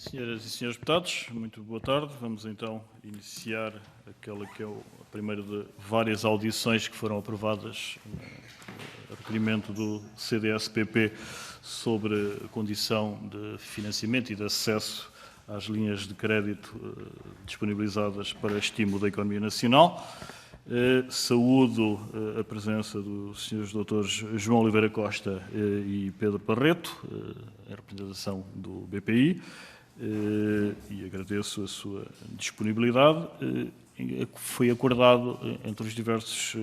Senhoras e senhores deputados, muito boa tarde. Vamos então iniciar aquela que é a primeira de várias audições que foram aprovadas a requerimento do CDS-PP sobre a condição de financiamento e de acesso às linhas de crédito disponibilizadas para estímulo da economia nacional. Saúdo a presença dos senhores doutores João Oliveira Costa e Pedro Parreto, em representação do BPI, e agradeço a sua disponibilidade. Foi acordado entre os diversos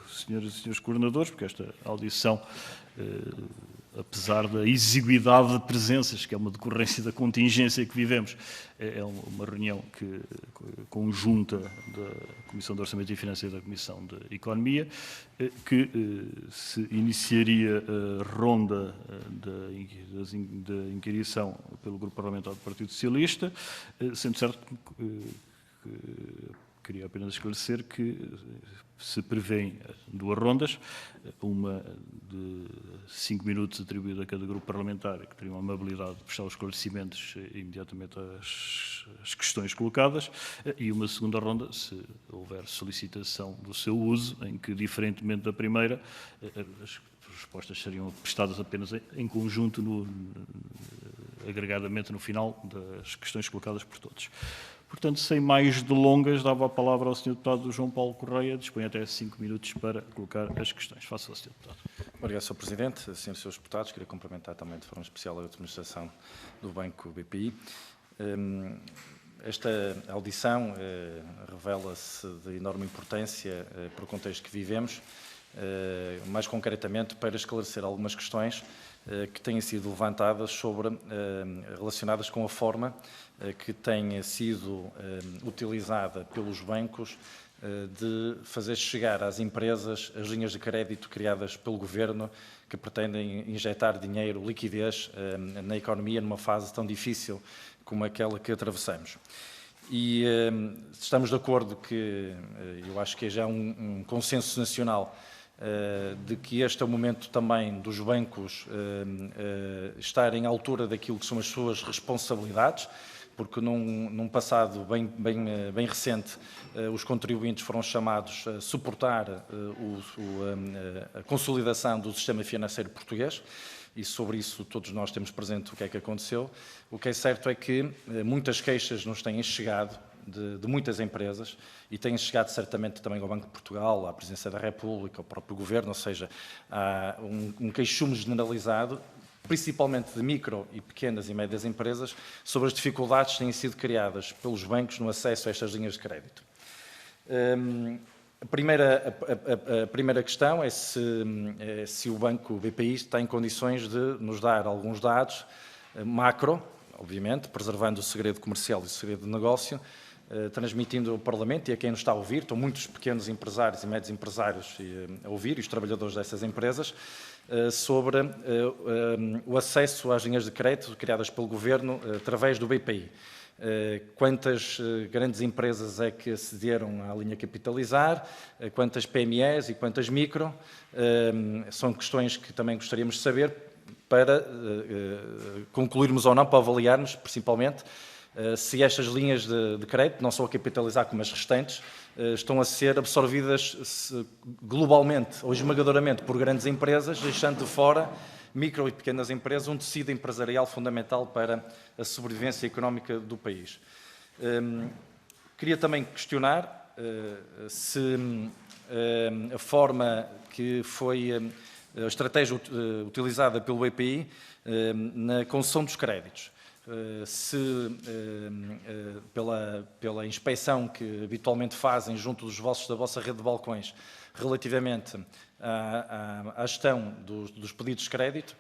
senhoras e senhores coordenadores, porque esta audição, apesar da exiguidade de presenças, que é uma decorrência da contingência que vivemos, é uma reunião conjunta da Comissão de Orçamento e Finanças e da Comissão de Economia, que se iniciaria a ronda da inquirição pelo Grupo Parlamentar do Partido Socialista, sendo certo que queria apenas esclarecer que se prevêem duas rondas, uma de 5 minutos atribuída a cada grupo parlamentar, que teria a amabilidade de prestar os esclarecimentos imediatamente às questões colocadas, e uma segunda ronda, se houver solicitação do seu uso, em que, diferentemente da primeira, as respostas seriam prestadas apenas em conjunto, agregadamente no final das questões colocadas por todos. Portanto, sem mais delongas, dava a palavra ao Sr. Deputado João Paulo Correia, dispõe até 5 minutos para colocar as questões. Faça-o, Sr. Deputado. Obrigado, Sr. Presidente. Senhores e senhores deputados, queria cumprimentar também de forma especial a administração do Banco BPI. Esta audição revela-se de enorme importância para o contexto que vivemos, mais concretamente para esclarecer algumas questões que têm sido levantadas relacionadas com a forma que tem sido utilizada pelos bancos de fazer chegar às empresas as linhas de crédito criadas pelo Governo que pretendem injetar dinheiro, liquidez na economia numa fase tão difícil como aquela que atravessamos. E estamos de acordo que, eu acho que já é um consenso nacional, de que este é o momento também dos bancos estarem à altura daquilo que são as suas responsabilidades, porque num passado bem recente os contribuintes foram chamados a suportar a consolidação do sistema financeiro português, e sobre isso todos nós temos presente o que é que aconteceu. O que é certo é que muitas queixas nos têm chegado de muitas empresas e têm chegado certamente também ao Banco de Portugal, à Presidência da República, ao próprio Governo, ou seja, há um queixume generalizado, principalmente de micro e pequenas e médias empresas, sobre as dificuldades que têm sido criadas pelos bancos no acesso a estas linhas de crédito. A primeira questão é se o Banco BPI está em condições de nos dar alguns dados macro, obviamente, preservando o segredo comercial e o segredo de negócio, transmitindo ao Parlamento e a quem nos está a ouvir, estão muitos pequenos empresários e médios empresários a ouvir, e os trabalhadores dessas empresas, sobre o acesso às linhas de crédito criadas pelo Governo através do BPI. Quantas grandes empresas é que acederam à linha capitalizar, quantas PMEs e quantas micro, são questões que também gostaríamos de saber para concluirmos ou não, para avaliarmos, principalmente, se estas linhas de crédito, não só a capitalizar como as restantes, estão a ser absorvidas globalmente ou esmagadoramente por grandes empresas, deixando de fora micro e pequenas empresas, um tecido empresarial fundamental para a sobrevivência económica do país. Queria também questionar se a forma que foi a estratégia utilizada pelo BPI na concessão dos créditos, pela inspeção que habitualmente fazem junto da vossa rede de balcões relativamente à gestão dos pedidos de crédito,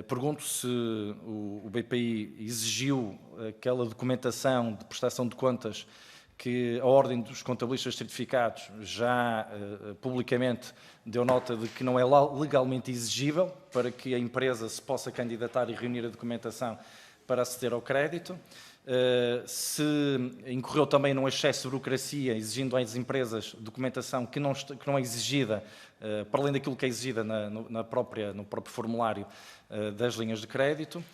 pergunto se o BPI exigiu aquela documentação de prestação de contas que a Ordem dos Contabilistas Certificados já publicamente deu nota de que não é legalmente exigível para que a empresa se possa candidatar e reunir a documentação para aceder ao crédito. se incorreu também num excesso de burocracia, exigindo às empresas documentação que não é exigida, para além daquilo que é exigida no próprio formulário das linhas de crédito.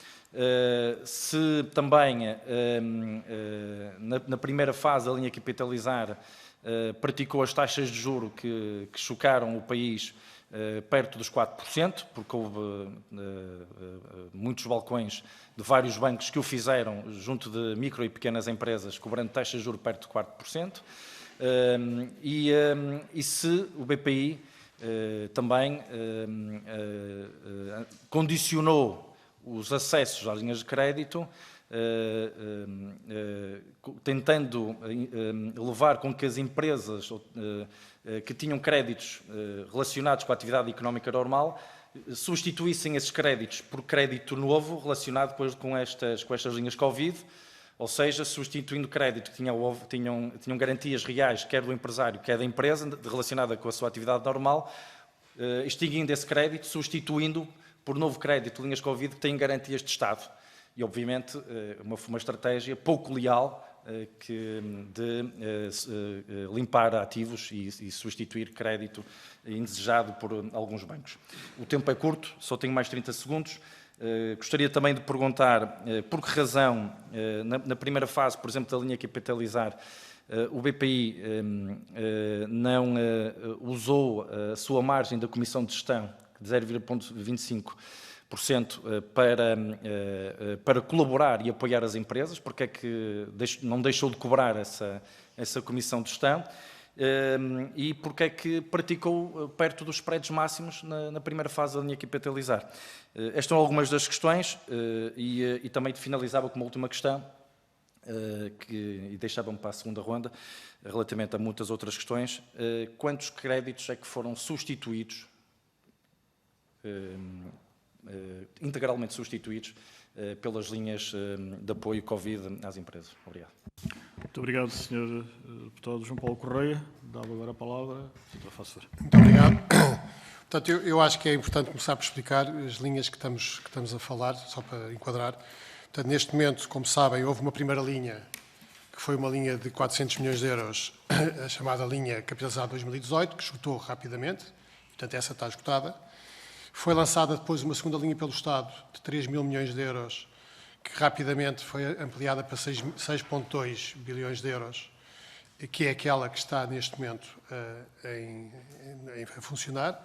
Se também, na primeira fase, a linha Capitalizar praticou as taxas de juro que chocaram o país perto dos 4%, porque houve muitos balcões de vários bancos que o fizeram junto de micro e pequenas empresas, cobrando taxas de juros perto de 4%. E se o BPI também condicionou os acessos às linhas de crédito, tentando levar com que as empresas que tinham créditos relacionados com a atividade económica normal substituíssem esses créditos por crédito novo relacionado com estas linhas Covid, ou seja, substituindo crédito que tinham garantias reais, quer do empresário, quer da empresa, relacionada com a sua atividade normal, extinguindo esse crédito, substituindo por novo crédito de linhas Covid que têm garantias de Estado. E, obviamente, uma estratégia pouco leal de limpar ativos e substituir crédito indesejado por alguns bancos. O tempo é curto, só tenho mais 30 segundos. Gostaria também de perguntar por que razão, na primeira fase, por exemplo, da linha Capitalizar, o BPI não usou a sua margem da Comissão de Gestão de 0,25% para colaborar e apoiar as empresas, porque é que não deixou de cobrar essa Comissão de Gestão, e porque é que praticou perto dos spreads máximos na primeira fase da linha Capitalizar. Estas são algumas das questões, e também finalizava com uma última questão, e deixava-me para a segunda ronda, relativamente a muitas outras questões. Quantos créditos é que foram substituídos, integralmente substituídos, pelas linhas de apoio Covid às empresas? Obrigado. Muito obrigado, Sr. Deputado João Paulo Correia. Dava agora a palavra. Muito obrigado. Portanto, eu acho que é importante começar por explicar as linhas que estamos a falar, só para enquadrar. Portanto, neste momento, como sabem, houve uma primeira linha, que foi uma linha de 400 milhões de euros, a chamada linha Capitalizar 2018, que esgotou rapidamente. Portanto, essa está esgotada. Foi lançada depois uma segunda linha pelo Estado, de 3 mil milhões de euros, que rapidamente foi ampliada para 6,2 bilhões de euros, que é aquela que está neste momento a funcionar.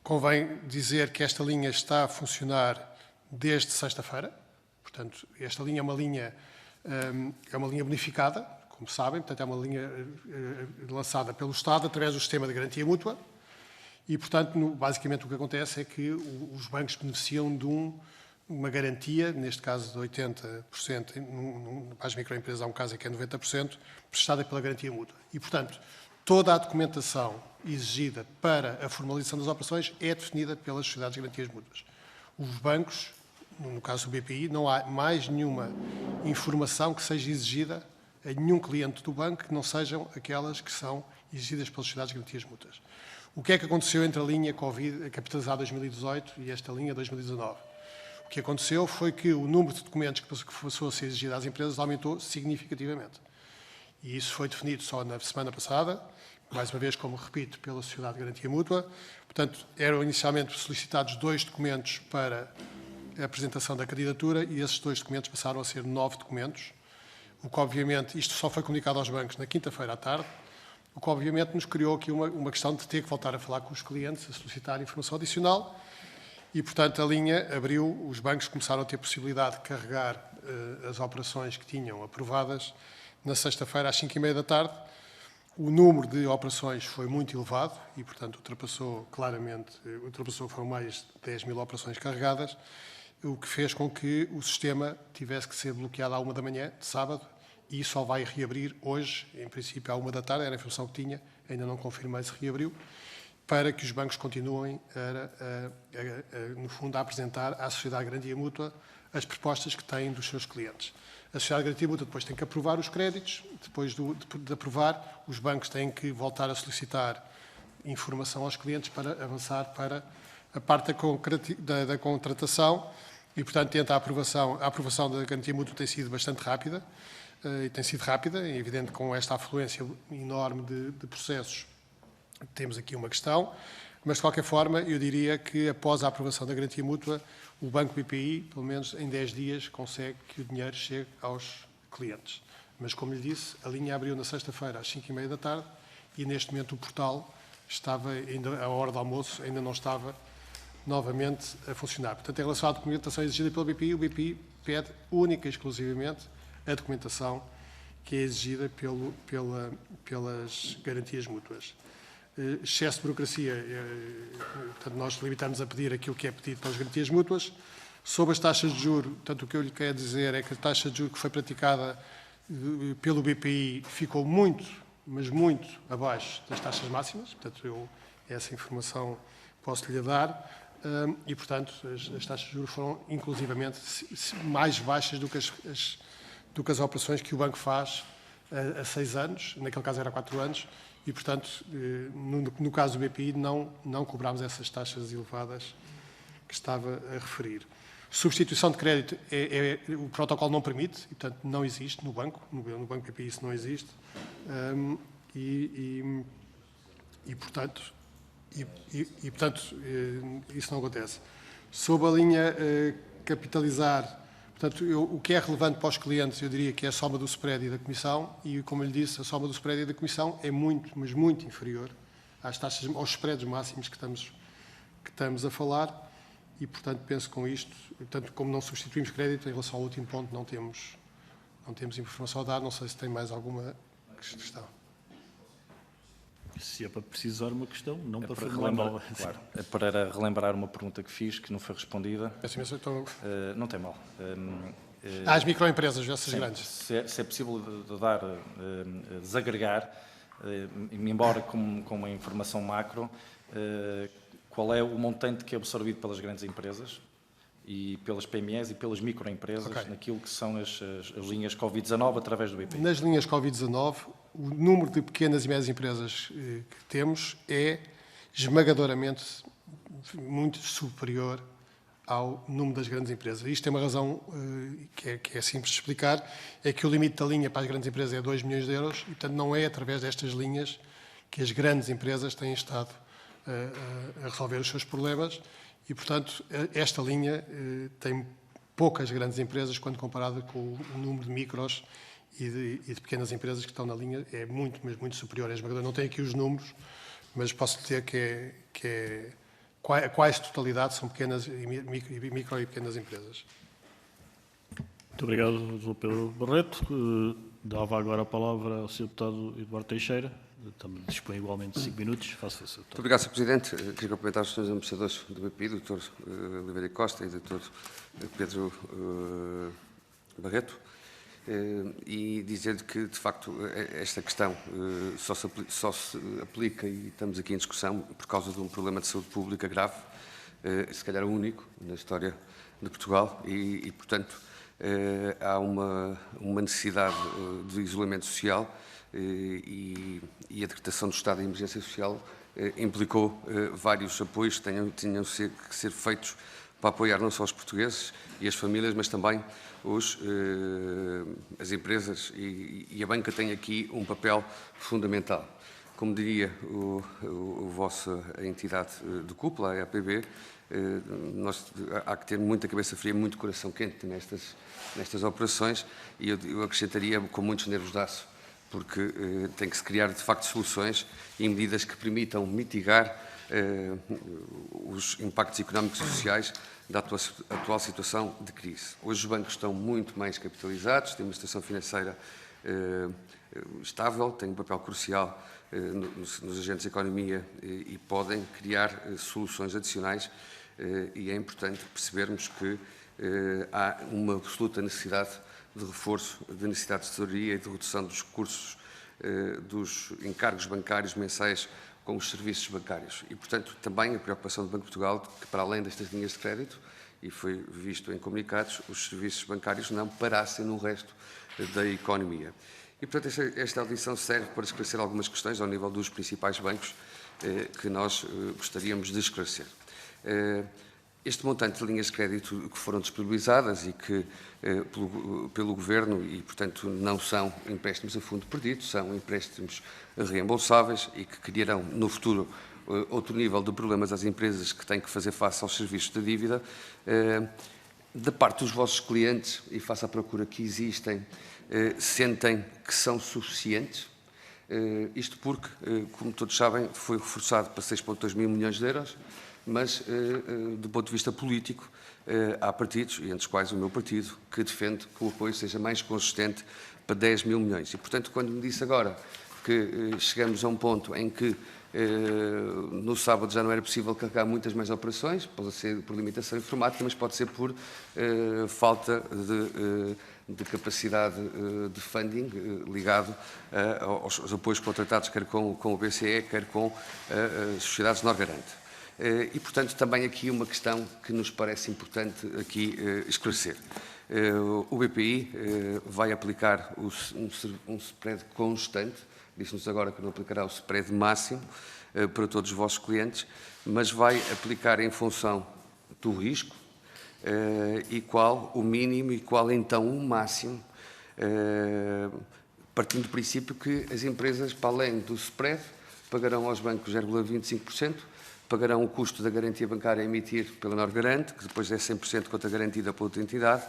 Convém dizer que esta linha está a funcionar desde sexta-feira. Portanto, esta linha é uma linha bonificada, como sabem. Portanto, é uma linha lançada pelo Estado através do sistema de garantia mútua. E, portanto, basicamente o que acontece é que os bancos beneficiam de uma garantia, neste caso de 80%, para as microempresas há um caso em que é 90%, prestada pela garantia mútua. E, portanto, toda a documentação exigida para a formalização das operações é definida pelas sociedades de garantias mútuas. Os bancos, no caso do BPI, não há mais nenhuma informação que seja exigida a nenhum cliente do banco que não sejam aquelas que são exigidas pelas sociedades de garantias mútuas. O que é que aconteceu entre a linha Covid, a Capitalizar 2018 e esta linha 2019? O que aconteceu foi que o número de documentos que passou a ser exigido às empresas aumentou significativamente. E isso foi definido só na semana passada, mais uma vez, como repito, pela Sociedade de Garantia Mútua. Portanto, eram inicialmente solicitados 2 documentos para a apresentação da candidatura e esses 2 documentos passaram a ser 9 documentos, o que obviamente, isto só foi comunicado aos bancos na quinta-feira à tarde, o que obviamente nos criou aqui uma questão de ter que voltar a falar com os clientes, a solicitar informação adicional e, portanto, a linha abriu, os bancos começaram a ter possibilidade de carregar as operações que tinham aprovadas na sexta-feira às 5h30 da tarde. O número de operações foi muito elevado e, portanto, ultrapassou, foram mais de 10 mil operações carregadas, o que fez com que o sistema tivesse que ser bloqueado à 1 da manhã de sábado e só vai reabrir hoje, em princípio à 1 da tarde, era a informação que tinha, ainda não confirmei se reabriu, para que os bancos continuem, no fundo, a apresentar à Sociedade de Garantia Mútua as propostas que têm dos seus clientes. A Sociedade de Garantia Mútua depois tem que aprovar os créditos, depois de aprovar, os bancos têm que voltar a solicitar informação aos clientes para avançar para a parte da contratação e, portanto, a aprovação da garantia mútua tem sido bastante rápida, e tem sido rápida, é evidente, com esta afluência enorme de processos, temos aqui uma questão, mas, de qualquer forma, eu diria que, após a aprovação da garantia mútua, o Banco BPI, pelo menos em 10 dias, consegue que o dinheiro chegue aos clientes. Mas, como lhe disse, a linha abriu na sexta-feira às 5h30 da tarde e, neste momento, o portal estava, ainda à hora do almoço, ainda não estava novamente a funcionar. Portanto, em relação à documentação exigida pelo BPI, o BPI pede única e exclusivamente a documentação que é exigida pelas garantias mútuas. Excesso de burocracia, portanto, nós limitamos a pedir aquilo que é pedido pelas garantias mútuas. Sobre as taxas de juros, portanto, o que eu lhe quero dizer é que a taxa de juros que foi praticada pelo BPI ficou muito, mas muito abaixo das taxas máximas, portanto, eu essa informação posso-lhe dar, e, portanto, as taxas de juros foram, inclusivamente, mais baixas do que as operações que o banco faz a 6 anos, naquele caso era 4 anos, e, portanto, no caso do BPI, não cobrámos essas taxas elevadas que estava a referir. Substituição de crédito, o protocolo não permite, e, portanto, não existe no banco BPI isso não existe, portanto, isso não acontece. Sobre a linha capitalizar, portanto, o que é relevante para os clientes, eu diria que é a soma do spread e da comissão, e, como eu lhe disse, a soma do spread e da comissão é muito, mas muito inferior aos spreads máximos que estamos a falar, e, portanto, penso com isto, portanto, como não substituímos crédito, em relação ao último ponto, não temos informação a dar, não sei se tem mais alguma questão. Se é para precisar uma questão, não para relembrar, nova. claro, é para relembrar uma pergunta que fiz, que não foi respondida. Peço imenso, então... Não tem mal. As microempresas, essas sim, grandes. Se é possível desagregar, embora com uma informação macro, qual é o montante que é absorvido pelas grandes empresas e pelas PMEs e pelas microempresas, naquilo que são as linhas Covid-19 através do BPI? Nas linhas Covid-19, o número de pequenas e médias empresas que temos é esmagadoramente muito superior ao número das grandes empresas. Isto tem uma razão que é simples de explicar, é que o limite da linha para as grandes empresas é 2 milhões de euros e, portanto, não é através destas linhas que as grandes empresas têm estado a resolver os seus problemas e, portanto, esta linha tem poucas grandes empresas quando comparada com o número de micros e de pequenas empresas que estão na linha, é muito, mas muito superior. Não tenho aqui os números, mas posso dizer que a quase totalidade são pequenas micro e pequenas empresas. Muito obrigado, Dr. Pedro Barreto. Dava agora a palavra ao Sr. Deputado Eduardo Teixeira. Também dispõe igualmente de 5 minutos. Faça isso. Muito obrigado, Sr. Presidente. Queria cumprimentar os senhores administradores do BPI, o Dr. Oliveira Costa e o Dr. Pedro Barreto, e dizer-lhe que, de facto, esta questão só se aplica, e estamos aqui em discussão, por causa de um problema de saúde pública grave, se calhar o único na história de Portugal, e portanto, há uma necessidade de isolamento social e a decretação do estado de emergência social implicou vários apoios que tinham que ser feitos para apoiar não só os portugueses e as famílias, mas também as empresas, e a banca tem aqui um papel fundamental. Como diria a entidade de cúpula, a APB, há que ter muita cabeça fria, muito coração quente nestas operações, e eu acrescentaria com muito generoso de aço, porque tem que se criar, de facto, soluções e medidas que permitam mitigar os impactos económicos e sociais da atual situação de crise. Hoje os bancos estão muito mais capitalizados, têm uma situação financeira estável, têm um papel crucial nos agentes de economia e podem criar soluções adicionais, e é importante percebermos que há uma absoluta necessidade de reforço da necessidade de tesouraria e de redução dos recursos dos encargos bancários mensais com os serviços bancários. E, portanto, também a preocupação do Banco de Portugal, que para além destas linhas de crédito, e foi visto em comunicados, os serviços bancários não parassem no resto da economia. E, portanto, esta audição serve para esclarecer algumas questões ao nível dos principais bancos que nós gostaríamos de esclarecer. Este montante de linhas de crédito que foram disponibilizadas e que pelo Governo e, portanto, não são empréstimos a fundo perdido, são empréstimos reembolsáveis e que criarão no futuro outro nível de problemas às empresas que têm que fazer face aos serviços de dívida. Da parte dos vossos clientes, e face à procura que existem, sentem que são suficientes? Isto porque, como todos sabem, foi reforçado para 6,2 mil milhões de euros, mas, do ponto de vista político, há partidos, entre os quais o meu partido, que defende que o apoio seja mais consistente para 10 mil milhões. E, portanto, quando me disse agora que chegamos a um ponto em que no sábado já não era possível carregar muitas mais operações, pode ser por limitação informática, mas pode ser por falta de capacidade de funding ligado aos apoios contratados, quer com o BCE, quer com as sociedades Norgarante. E, portanto, também aqui uma questão que nos parece importante aqui esclarecer. O BPI vai aplicar um spread constante, disse-nos agora que não aplicará o spread máximo para todos os vossos clientes, mas vai aplicar em função do risco e qual o mínimo e qual então o máximo, partindo do princípio que as empresas, para além do spread, pagarão aos bancos 0,25%, pagarão o custo da garantia bancária a emitir pela Norgarante, que depois é 100% conta garantida pela outra entidade,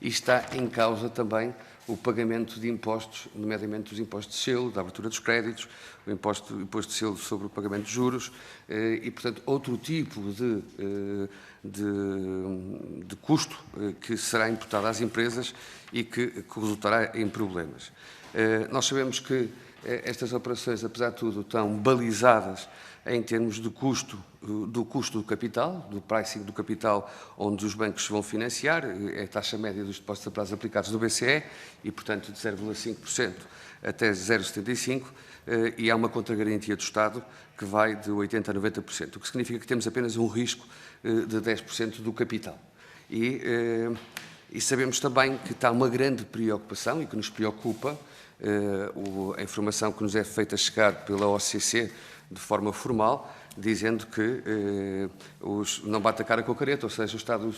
e está em causa também o pagamento de impostos, nomeadamente os impostos de selo, da abertura dos créditos, o imposto de selo sobre o pagamento de juros e, portanto, outro tipo de custo que será imputado às empresas e que resultará em problemas. Nós sabemos que estas operações, apesar de tudo, estão balizadas em termos de custo, do custo do capital, do pricing do capital, onde os bancos vão financiar, é a taxa média dos depósitos a prazo aplicados no BCE, e, portanto, de 0,5% até 0,75%, e há uma contragarantia do Estado que vai de 80% a 90%, o que significa que temos apenas um risco de 10% do capital. E sabemos também que está uma grande preocupação e que nos preocupa a informação que nos é feita chegar pela OCC de forma formal, dizendo que não bate a cara com a careta, ou seja, o Estado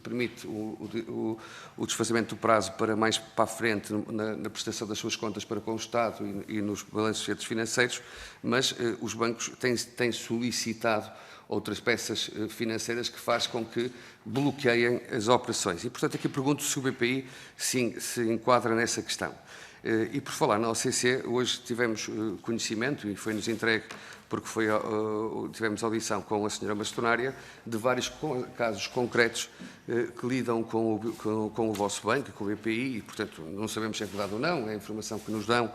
permite o desfazamento do prazo para mais para a frente na prestação das suas contas para com o Estado e nos balanços financeiros, mas os bancos têm solicitado outras peças financeiras que faz com que bloqueiem as operações. E, portanto, aqui pergunto se o BPI se enquadra nessa questão. E por falar na OCC, hoje tivemos conhecimento, e foi-nos entregue, porque tivemos audição com a senhora bastonária, de vários casos concretos que lidam com o vosso banco, com o BPI, e, portanto, não sabemos se é verdade ou não, é a informação que nos dão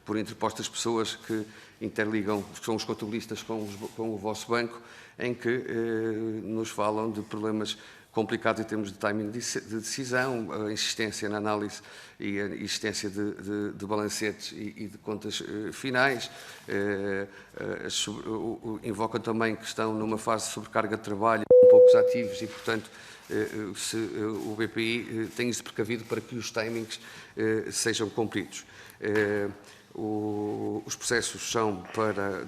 por interpostas pessoas que interligam, que são os contabilistas com o vosso banco, em que nos falam de problemas complicados em termos de timing de decisão, a insistência na análise e a existência de balancetes e de contas finais. Invocam também que estão numa fase de sobrecarga de trabalho, com poucos ativos e, portanto, se o BPI tem-se precavido para que os timings sejam cumpridos. Os processos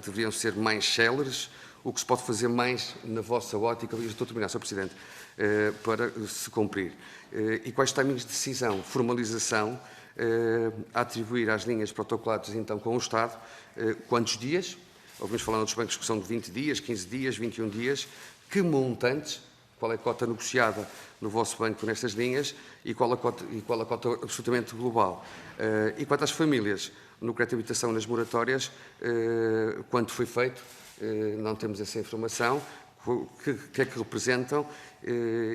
deveriam ser mais céleres. O que se pode fazer mais na vossa ótica, e estou a terminar, Sr. Presidente, para se cumprir? E quais timings de decisão? Formalização, a atribuir às linhas protocoladas, então, com o Estado, quantos dias? Ouvimos falar dos bancos que são de 20 dias, 15 dias, 21 dias. Que montantes? Qual é a cota negociada no vosso banco nestas linhas e qual a cota absolutamente global? E quanto às famílias? No crédito de habitação, nas moratórias, quanto foi feito? Não temos essa informação, o que é que representam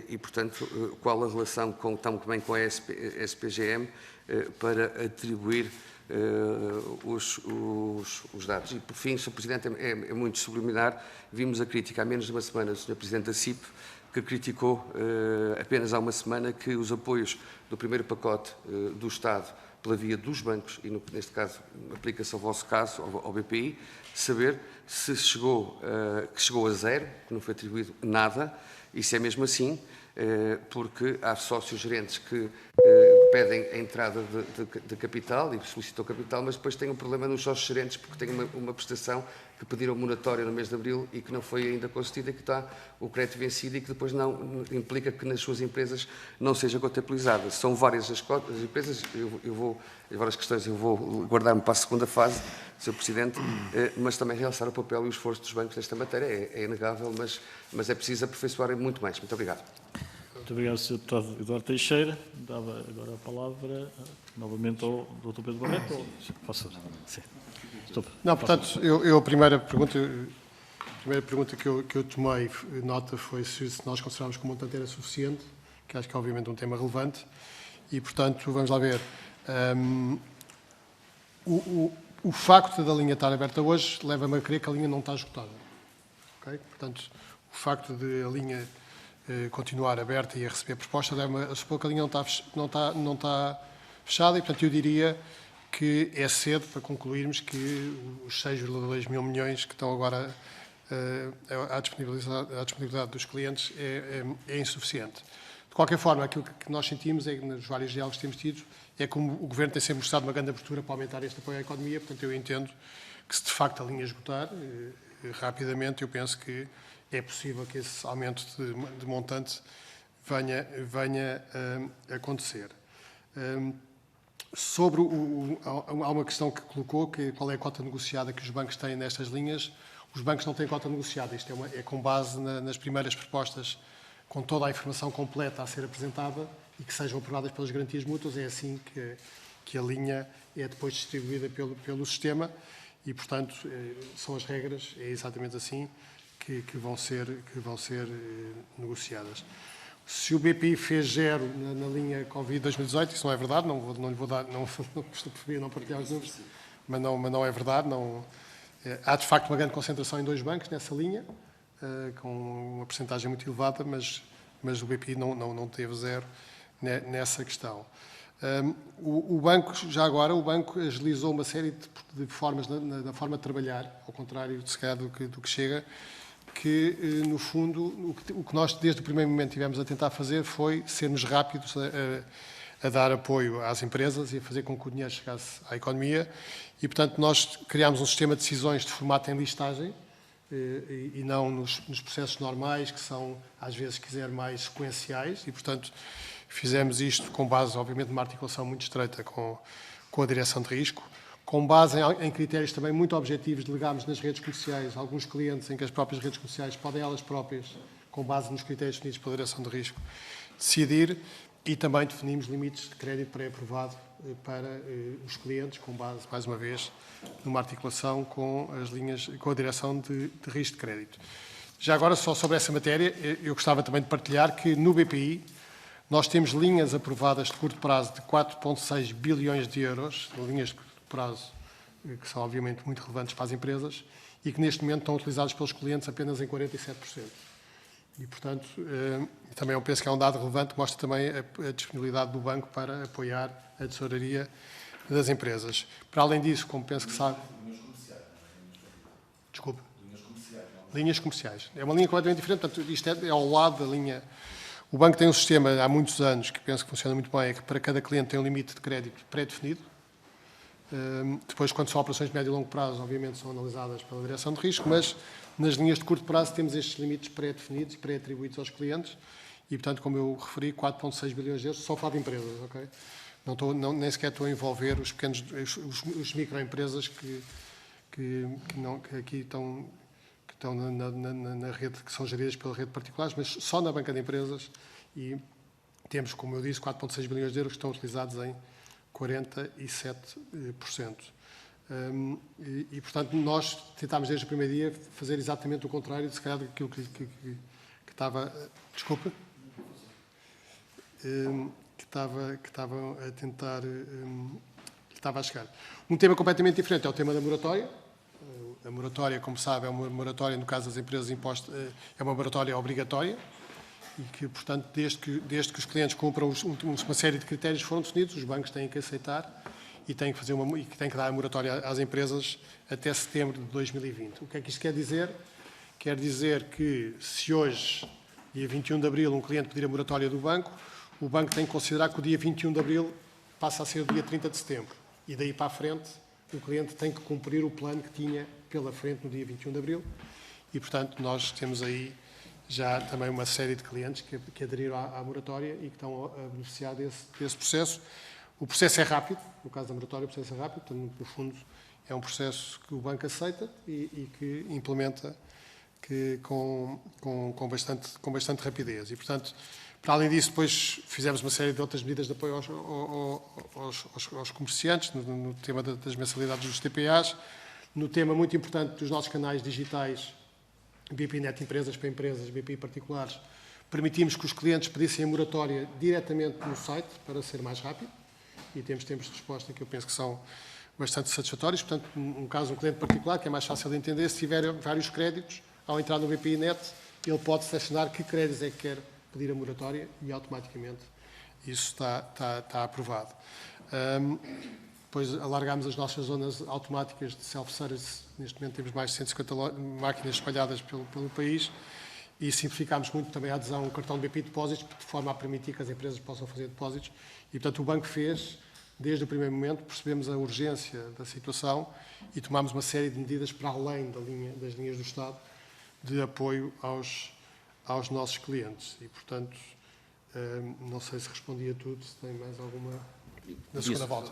e, portanto, qual a relação também com a SPGM para atribuir os dados. E, por fim, Sr. Presidente, é muito subliminar, vimos a crítica há menos de uma semana do Sr. Presidente da CIP, que criticou apenas há uma semana que os apoios do primeiro pacote do Estado pela via dos bancos, e neste caso aplica-se ao vosso caso, ao BPI, saber se chegou a zero, que não foi atribuído nada, e se é mesmo assim, porque há sócios gerentes que pedem a entrada de capital e solicitam capital, mas depois têm um problema nos sócios gerentes, porque têm uma prestação que pediram moratória no mês de abril e que não foi ainda concedida, e que está o crédito vencido e que depois não implica que nas suas empresas não seja contabilizada. São várias as empresas, várias questões, eu vou guardar-me para a segunda fase, Sr. Presidente, mas também realçar o papel e o esforço dos bancos nesta matéria. É inegável, mas é preciso aperfeiçoar muito mais. Muito obrigado. Muito obrigado, Sr. Deputado Eduardo Teixeira. Dava agora a palavra novamente ao Dr. Pedro Barreto. Posso? Sim. Não, portanto, a primeira pergunta que eu tomei nota foi se nós considerávamos que o montante era suficiente, que acho que é obviamente um tema relevante, e, portanto, vamos lá ver. O facto da linha estar aberta hoje leva-me a crer que a linha não está esgotada. Okay? Portanto, o facto de a linha continuar aberta e a receber proposta leva-me a supor que a linha não está fechada, e, portanto, eu diria que é cedo para concluirmos que os 6,2 mil milhões que estão agora à disponibilidade dos clientes é insuficiente. De qualquer forma, aquilo que nós sentimos é que nos vários diálogos que temos tido é como o Governo tem sempre mostrado uma grande abertura para aumentar este apoio à economia, portanto eu entendo que se de facto a linha esgotar rapidamente, eu penso que é possível que esse aumento de montante venha a acontecer. Há uma questão que colocou, que qual é a cota negociada que os bancos têm nestas linhas. Os bancos não têm cota negociada, isto é com base nas primeiras propostas, com toda a informação completa a ser apresentada e que sejam aprovadas pelas garantias mútuas. É assim que a linha é depois distribuída pelo sistema e, portanto, são as regras, é exatamente assim que vão ser negociadas. Se o BPI fez 0 na linha Covid 2018, isso não é verdade, não lhe vou dar, não preferia não partilhar os números, mas não é verdade. Há de facto uma grande concentração em 2 bancos nessa linha, com uma percentagem muito elevada, mas o BPI não teve 0 nessa questão. O banco, já agora, o banco agilizou uma série de formas na forma de trabalhar, ao contrário, se calhar, do que chega, que, no fundo, o que nós, desde o primeiro momento, tivemos a tentar fazer foi sermos rápidos a dar apoio às empresas e a fazer com que o dinheiro chegasse à economia. E, portanto, nós criámos um sistema de decisões de formato em listagem e não nos processos normais, que são, às vezes, quiser, mais sequenciais. E, portanto, fizemos isto com base, obviamente, numa articulação muito estreita com a direção de risco, com base em critérios também muito objetivos. Delegámos nas redes comerciais alguns clientes em que as próprias redes comerciais podem elas próprias, com base nos critérios definidos pela direção de risco, decidir, e também definimos limites de crédito pré-aprovado para os clientes, com base, mais uma vez, numa articulação com a direção de risco de crédito. Já agora, só sobre essa matéria, eu gostava também de partilhar que no BPI nós temos linhas aprovadas de curto prazo de 4,6 bilhões de euros, linhas de curto prazo que são obviamente muito relevantes para as empresas e que neste momento estão utilizadas pelos clientes apenas em 47%. E, portanto, também eu penso que é um dado relevante, mostra também a disponibilidade do banco para apoiar a tesouraria das empresas. Para além disso, como penso que sabe... Desculpe. Linhas comerciais. É uma linha completamente diferente, portanto, isto é ao lado da linha... O banco tem um sistema há muitos anos que penso que funciona muito bem, é que para cada cliente tem um limite de crédito pré-definido. Depois, quando são operações de médio e longo prazo, obviamente são analisadas pela direção de risco, mas nas linhas de curto prazo temos estes limites pré-definidos e pré-atribuídos aos clientes e, portanto, como eu referi, 4,6 bilhões de euros, só falar de empresas, ok? Nem sequer estou a envolver os microempresas que aqui estão na rede, que são geridas pela rede de particulares, mas só na banca de empresas, e temos, como eu disse, 4,6 bilhões de euros que estão utilizados em 47%. E, portanto, nós tentámos desde o primeiro dia fazer exatamente o contrário, se calhar, daquilo que estava... Desculpa? Que estava a tentar... que estava a chegar. Um tema completamente diferente é o tema da moratória. A moratória, como sabe, é uma moratória, no caso das empresas impostas, é uma moratória obrigatória e que, portanto, desde que os clientes cumpram uma série de critérios foram definidos, os bancos têm que aceitar e têm que têm que dar a moratória às empresas até setembro de 2020. O que é que isto quer dizer? Quer dizer que se hoje, dia 21 de abril, um cliente pedir a moratória do banco, o banco tem que considerar que o dia 21 de abril passa a ser o dia 30 de setembro. E daí para a frente, o cliente tem que cumprir o plano que tinha pela frente no dia 21 de abril. E, portanto, nós temos aí já também uma série de clientes que aderiram à moratória e que estão a beneficiar desse processo. O processo é rápido, no caso da moratória o processo é rápido, portanto, no fundo, é um processo que o banco aceita e que implementa com bastante rapidez. E, portanto, para além disso, depois fizemos uma série de outras medidas de apoio aos comerciantes, no tema das mensalidades dos TPAs, no tema muito importante dos nossos canais digitais, BPI Net Empresas para empresas, BPI particulares, permitimos que os clientes pedissem a moratória diretamente no site para ser mais rápido e temos tempos de resposta que eu penso que são bastante satisfatórios. Portanto, um cliente particular, que é mais fácil de entender, se tiver vários créditos, ao entrar no BPI Net, ele pode selecionar que créditos é que quer pedir a moratória e automaticamente isso está aprovado. Depois alargámos as nossas zonas automáticas de self-service. Neste momento temos mais de 150 máquinas espalhadas pelo país e simplificámos muito também a adesão ao cartão de BPI Depósitos, de forma a permitir que as empresas possam fazer depósitos. E, portanto, o banco fez, desde o primeiro momento, percebemos a urgência da situação e tomámos uma série de medidas para além das linhas do Estado de apoio aos nossos clientes. E, portanto, não sei se respondi a tudo, se tem mais alguma... Na segunda volta.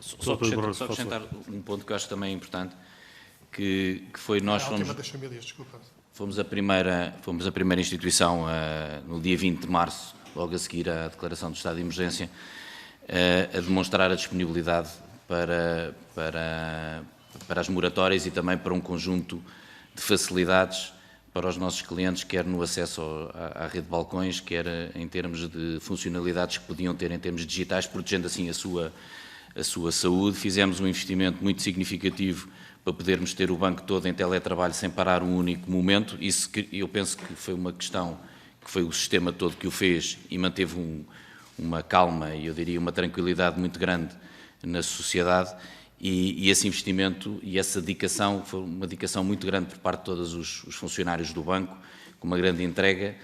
Só acrescentar um ponto que eu acho também importante, que foi nós fomos... das famílias, desculpa. Fomos a primeira instituição no dia 20 de março, logo a seguir à declaração do estado de emergência, a demonstrar a disponibilidade para as moratórias e também para um conjunto de facilidades para os nossos clientes, quer no acesso à rede de balcões, quer em termos de funcionalidades que podiam ter em termos digitais, protegendo assim a sua saúde. Fizemos um investimento muito significativo para podermos ter o banco todo em teletrabalho sem parar um único momento. Isso eu penso que foi uma questão, que foi o sistema todo que o fez e manteve uma calma e eu diria uma tranquilidade muito grande na sociedade. E esse investimento e essa dedicação foi uma dedicação muito grande por parte de todos os funcionários do banco, com uma grande entrega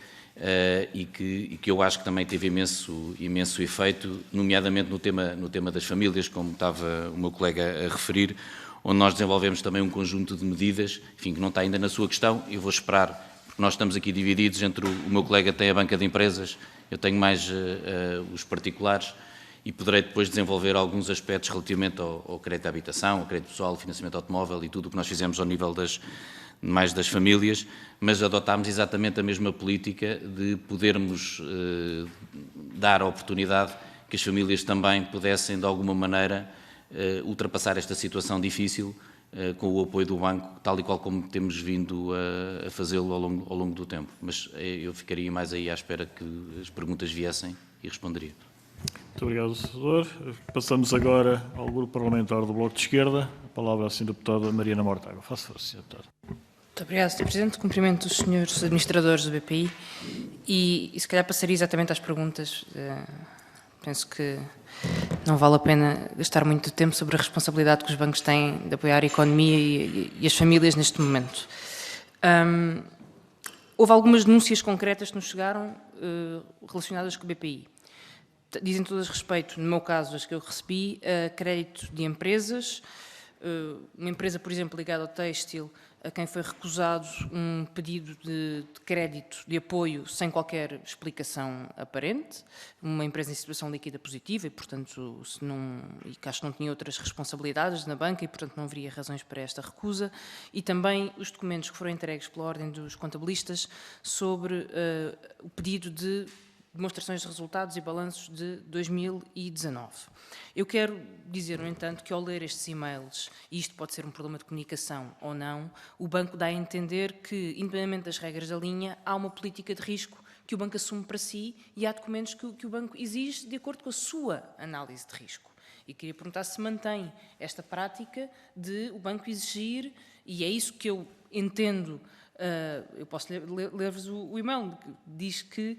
e que eu acho que também teve imenso efeito, nomeadamente no tema das famílias, como estava o meu colega a referir, onde nós desenvolvemos também um conjunto de medidas, enfim, que não está ainda na sua questão, eu vou esperar, porque nós estamos aqui divididos entre o meu colega tem a banca de empresas, eu tenho mais os particulares, e poderei depois desenvolver alguns aspectos relativamente ao crédito de habitação, ao crédito pessoal, ao financiamento automóvel e tudo o que nós fizemos ao nível mais das famílias, mas adotámos exatamente a mesma política de podermos dar a oportunidade que as famílias também pudessem, de alguma maneira, ultrapassar esta situação difícil com o apoio do banco, tal e qual como temos vindo a fazê-lo ao longo do tempo. Mas eu ficaria mais aí à espera que as perguntas viessem e responderia. Muito obrigado, senador. Passamos agora ao Grupo Parlamentar do Bloco de Esquerda. A palavra à senhora deputada Mariana Mortágua. Faça favor, senhora deputada. Muito obrigada, Sr. Presidente. Cumprimento os senhores administradores do BPI e se calhar passaria exatamente às perguntas. Penso que não vale a pena gastar muito tempo sobre a responsabilidade que os bancos têm de apoiar a economia e as famílias neste momento. Houve algumas denúncias concretas que nos chegaram relacionadas com o BPI. Dizem todas respeito, no meu caso, as que eu recebi, a crédito de empresas, uma empresa, por exemplo, ligada ao têxtil, a quem foi recusado um pedido de crédito, de apoio, sem qualquer explicação aparente, uma empresa em situação líquida positiva e, portanto, que acho que não tinha outras responsabilidades na banca e, portanto, não haveria razões para esta recusa, e também os documentos que foram entregues pela Ordem dos Contabilistas sobre o pedido de demonstrações de resultados e balanços de 2019. Eu quero dizer, no entanto, que ao ler estes e-mails, e isto pode ser um problema de comunicação ou não, o banco dá a entender que, independentemente das regras da linha, há uma política de risco que o banco assume para si e há documentos que o banco exige de acordo com a sua análise de risco. E queria perguntar se mantém esta prática de o banco exigir, e é isso que eu entendo. Eu posso ler-vos o e-mail, que diz que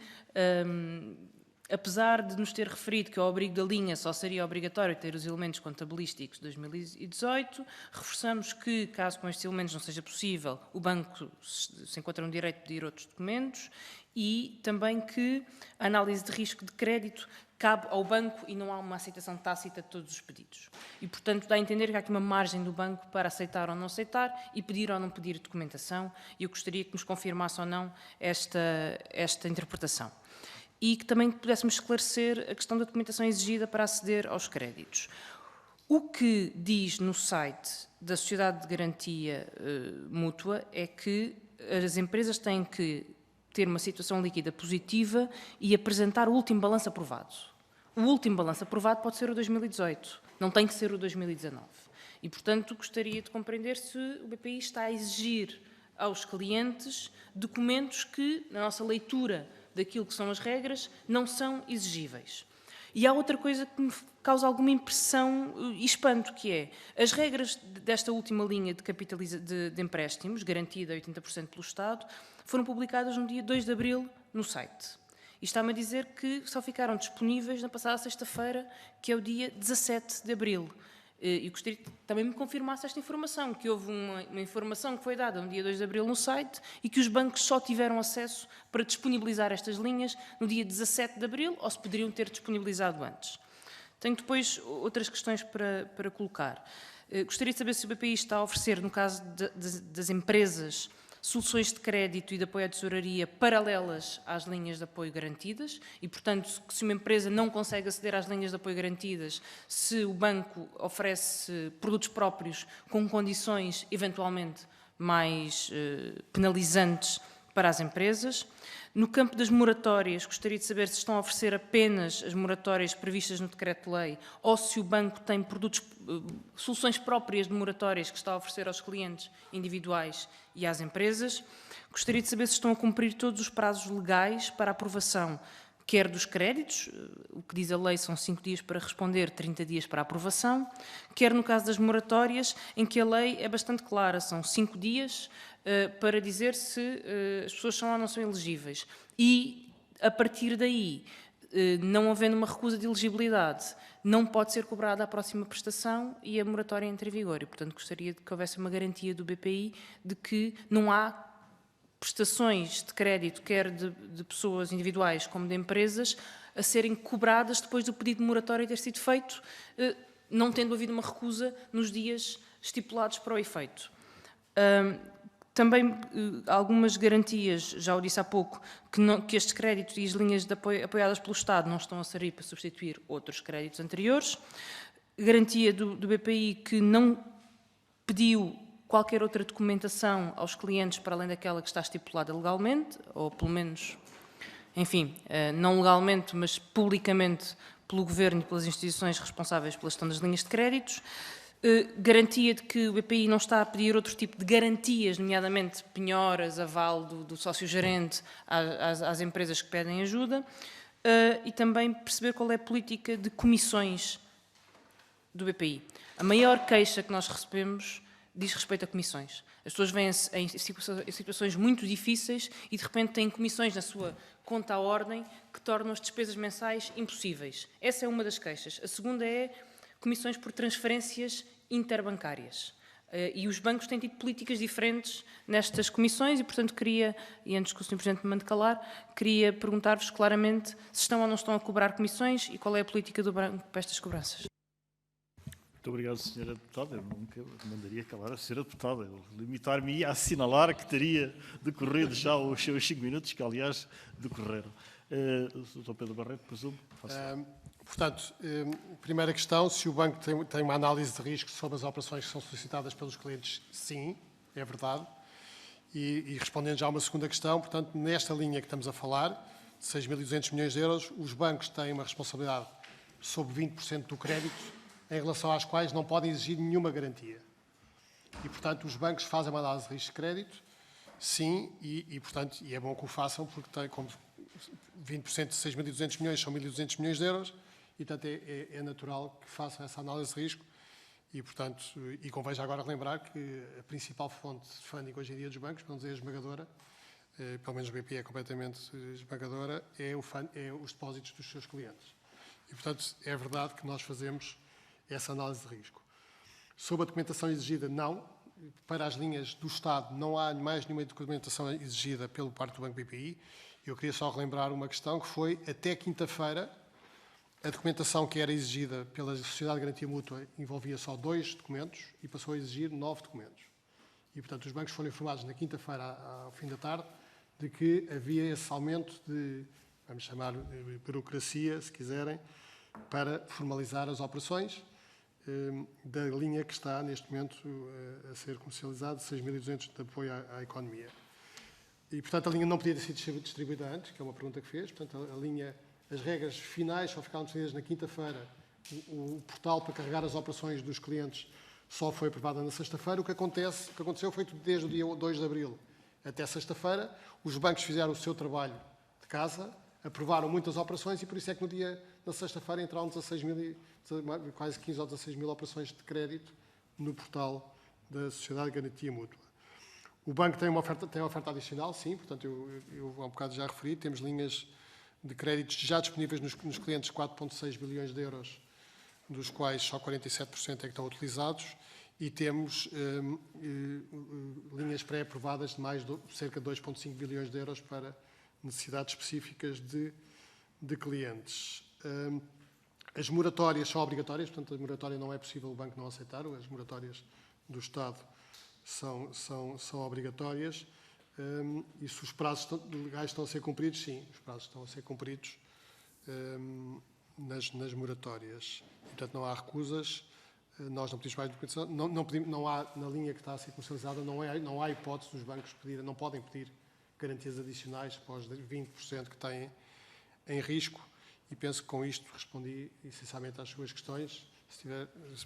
apesar de nos ter referido que ao abrigo da linha só seria obrigatório ter os elementos contabilísticos de 2018, reforçamos que, caso com estes elementos não seja possível, o banco se encontra no direito de pedir outros documentos e também que a análise de risco de crédito cabe ao banco e não há uma aceitação tácita de todos os pedidos. E, portanto, dá a entender que há aqui uma margem do banco para aceitar ou não aceitar e pedir ou não pedir documentação, e eu gostaria que nos confirmasse ou não esta interpretação. E que também pudéssemos esclarecer a questão da documentação exigida para aceder aos créditos. O que diz no site da Sociedade de Garantia Mútua é que as empresas têm que ter uma situação líquida positiva e apresentar o último balanço aprovado. O último balanço aprovado pode ser o 2018, não tem que ser o 2019. E, portanto, gostaria de compreender se o BPI está a exigir aos clientes documentos que, na nossa leitura daquilo que são as regras, não são exigíveis. E há outra coisa que me causa alguma impressão e espanto, que é as regras desta última linha de empréstimos, garantida a 80% pelo Estado, foram publicadas no dia 2 de abril no site. E está-me a dizer que só ficaram disponíveis na passada sexta-feira, que é o dia 17 de abril. E gostaria que também me confirmasse esta informação, que houve uma informação que foi dada no dia 2 de abril no site e que os bancos só tiveram acesso para disponibilizar estas linhas no dia 17 de abril, ou se poderiam ter disponibilizado antes. Tenho depois outras questões para colocar. Gostaria de saber se o BPI está a oferecer, no caso das empresas, soluções de crédito e de apoio à tesouraria paralelas às linhas de apoio garantidas e, portanto, se uma empresa não consegue aceder às linhas de apoio garantidas, se o banco oferece produtos próprios com condições eventualmente mais penalizantes para as empresas. No campo das moratórias, gostaria de saber se estão a oferecer apenas as moratórias previstas no Decreto-Lei ou se o banco tem soluções próprias de moratórias que está a oferecer aos clientes individuais e às empresas. Gostaria de saber se estão a cumprir todos os prazos legais para a aprovação, quer dos créditos, o que diz a lei são 5 dias para responder, 30 dias para a aprovação, quer no caso das moratórias, em que a lei é bastante clara, são 5 dias para dizer se as pessoas são ou não são elegíveis. E, a partir daí, não havendo uma recusa de elegibilidade, não pode ser cobrada a próxima prestação e a moratória entra em vigor. E, portanto, gostaria de que houvesse uma garantia do BPI de que não há prestações de crédito, quer de pessoas individuais como de empresas, a serem cobradas depois do pedido de moratória ter sido feito, não tendo havido uma recusa nos dias estipulados para o efeito. Também algumas garantias, já o disse há pouco, que estes créditos e as linhas de apoio, apoiadas pelo Estado não estão a servir para substituir outros créditos anteriores. Garantia do BPI que não pediu qualquer outra documentação aos clientes para além daquela que está estipulada legalmente, ou pelo menos, enfim, não legalmente, mas publicamente pelo Governo e pelas instituições responsáveis pela gestão das linhas de créditos. Garantia de que o BPI não está a pedir outro tipo de garantias, nomeadamente penhoras, aval do sócio-gerente às empresas que pedem ajuda, e também perceber qual é a política de comissões do BPI. A maior queixa que nós recebemos diz respeito a comissões. As pessoas vêm-se em situações muito difíceis e de repente têm comissões na sua conta à ordem que tornam as despesas mensais impossíveis. Essa é uma das queixas. A segunda é comissões por transferências interbancárias. E os bancos têm tido políticas diferentes nestas comissões e, portanto, e antes que o Sr. Presidente me mande calar, queria perguntar-vos claramente se estão ou não estão a cobrar comissões e qual é a política do banco para estas cobranças. Muito obrigado, Sra. Deputada. Eu nunca mandaria calar a Sra. Deputada. Eu limitar-me a assinalar que teria decorrido já os seus 5 minutos, que, aliás, decorreram. Dr. Pedro Barreto, presumo. Portanto, primeira questão, se o banco tem uma análise de risco sobre as operações que são solicitadas pelos clientes, sim, é verdade. E respondendo já a uma segunda questão, portanto, nesta linha que estamos a falar, de 6.200 milhões de euros, os bancos têm uma responsabilidade sobre 20% do crédito, em relação às quais não podem exigir nenhuma garantia. E, portanto, os bancos fazem uma análise de risco de crédito, sim, portanto, é bom que o façam, porque tem como 20% de 6.200 milhões são 1.200 milhões de euros, e, portanto, é natural que façam essa análise de risco e, portanto, convém já agora lembrar que a principal fonte de funding hoje em dia dos bancos, para não dizer esmagadora, pelo menos o BPI é completamente esmagadora, é os depósitos dos seus clientes. E, portanto, é verdade que nós fazemos essa análise de risco. Sobre a documentação exigida, não. Para as linhas do Estado, não há mais nenhuma documentação exigida pelo parte do Banco BPI. Eu queria só relembrar uma questão, que foi, até quinta-feira, a documentação que era exigida pela Sociedade de Garantia Mútua envolvia só 2 documentos e passou a exigir 9 documentos. E, portanto, os bancos foram informados na quinta-feira, ao fim da tarde, de que havia esse aumento de, vamos chamar, burocracia, se quiserem, para formalizar as operações da linha que está, neste momento, a ser comercializada, 6.200 de apoio à economia. E, portanto, a linha não podia ter sido distribuída antes, que é uma pergunta que fez. Portanto, a linha, as regras finais só ficaram definidas na quinta-feira. O portal para carregar as operações dos clientes só foi aprovado na sexta-feira. O que aconteceu foi que desde o dia 2 de abril até sexta-feira, os bancos fizeram o seu trabalho de casa, aprovaram muitas operações e por isso é que na sexta-feira entraram quase 15 ou 16 mil operações de crédito no portal da Sociedade de Garantia Mútua. O banco tem uma oferta adicional, sim, portanto, eu há um bocado já referi, temos linhas de créditos já disponíveis nos clientes, 4,6 bilhões de euros, dos quais só 47% é que estão utilizados, e temos linhas pré-aprovadas de cerca de 2,5 bilhões de euros para necessidades específicas de clientes. As moratórias são obrigatórias, portanto, a moratória não é possível o banco não aceitar, as moratórias do Estado são obrigatórias. E se os prazos legais estão a ser cumpridos, sim, os prazos estão a ser cumpridos nas moratórias. Portanto, não há recusas, nós não pedimos mais documentação, não há, na linha que está a ser comercializada, não há hipótese dos bancos pedir, não podem pedir garantias adicionais para os 20% que têm em risco, e penso que com isto respondi essencialmente às suas questões. Se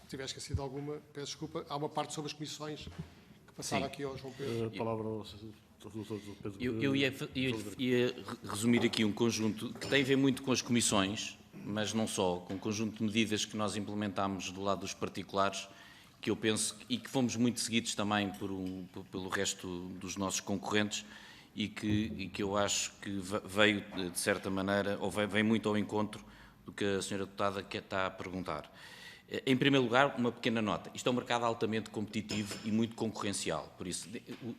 tiver esquecido alguma, peço desculpa. Há uma parte sobre as comissões que passava aqui ao João Pedro. A palavra ao Pedro. Eu ia resumir aqui um conjunto que tem a ver muito com as comissões, mas não só, com um conjunto de medidas que nós implementámos do lado dos particulares, que eu penso, e que fomos muito seguidos também pelo resto dos nossos concorrentes, e que eu acho que veio, de certa maneira, ou vem muito ao encontro do que a senhora deputada está a perguntar. Em primeiro lugar, uma pequena nota. Isto é um mercado altamente competitivo e muito concorrencial. Por isso,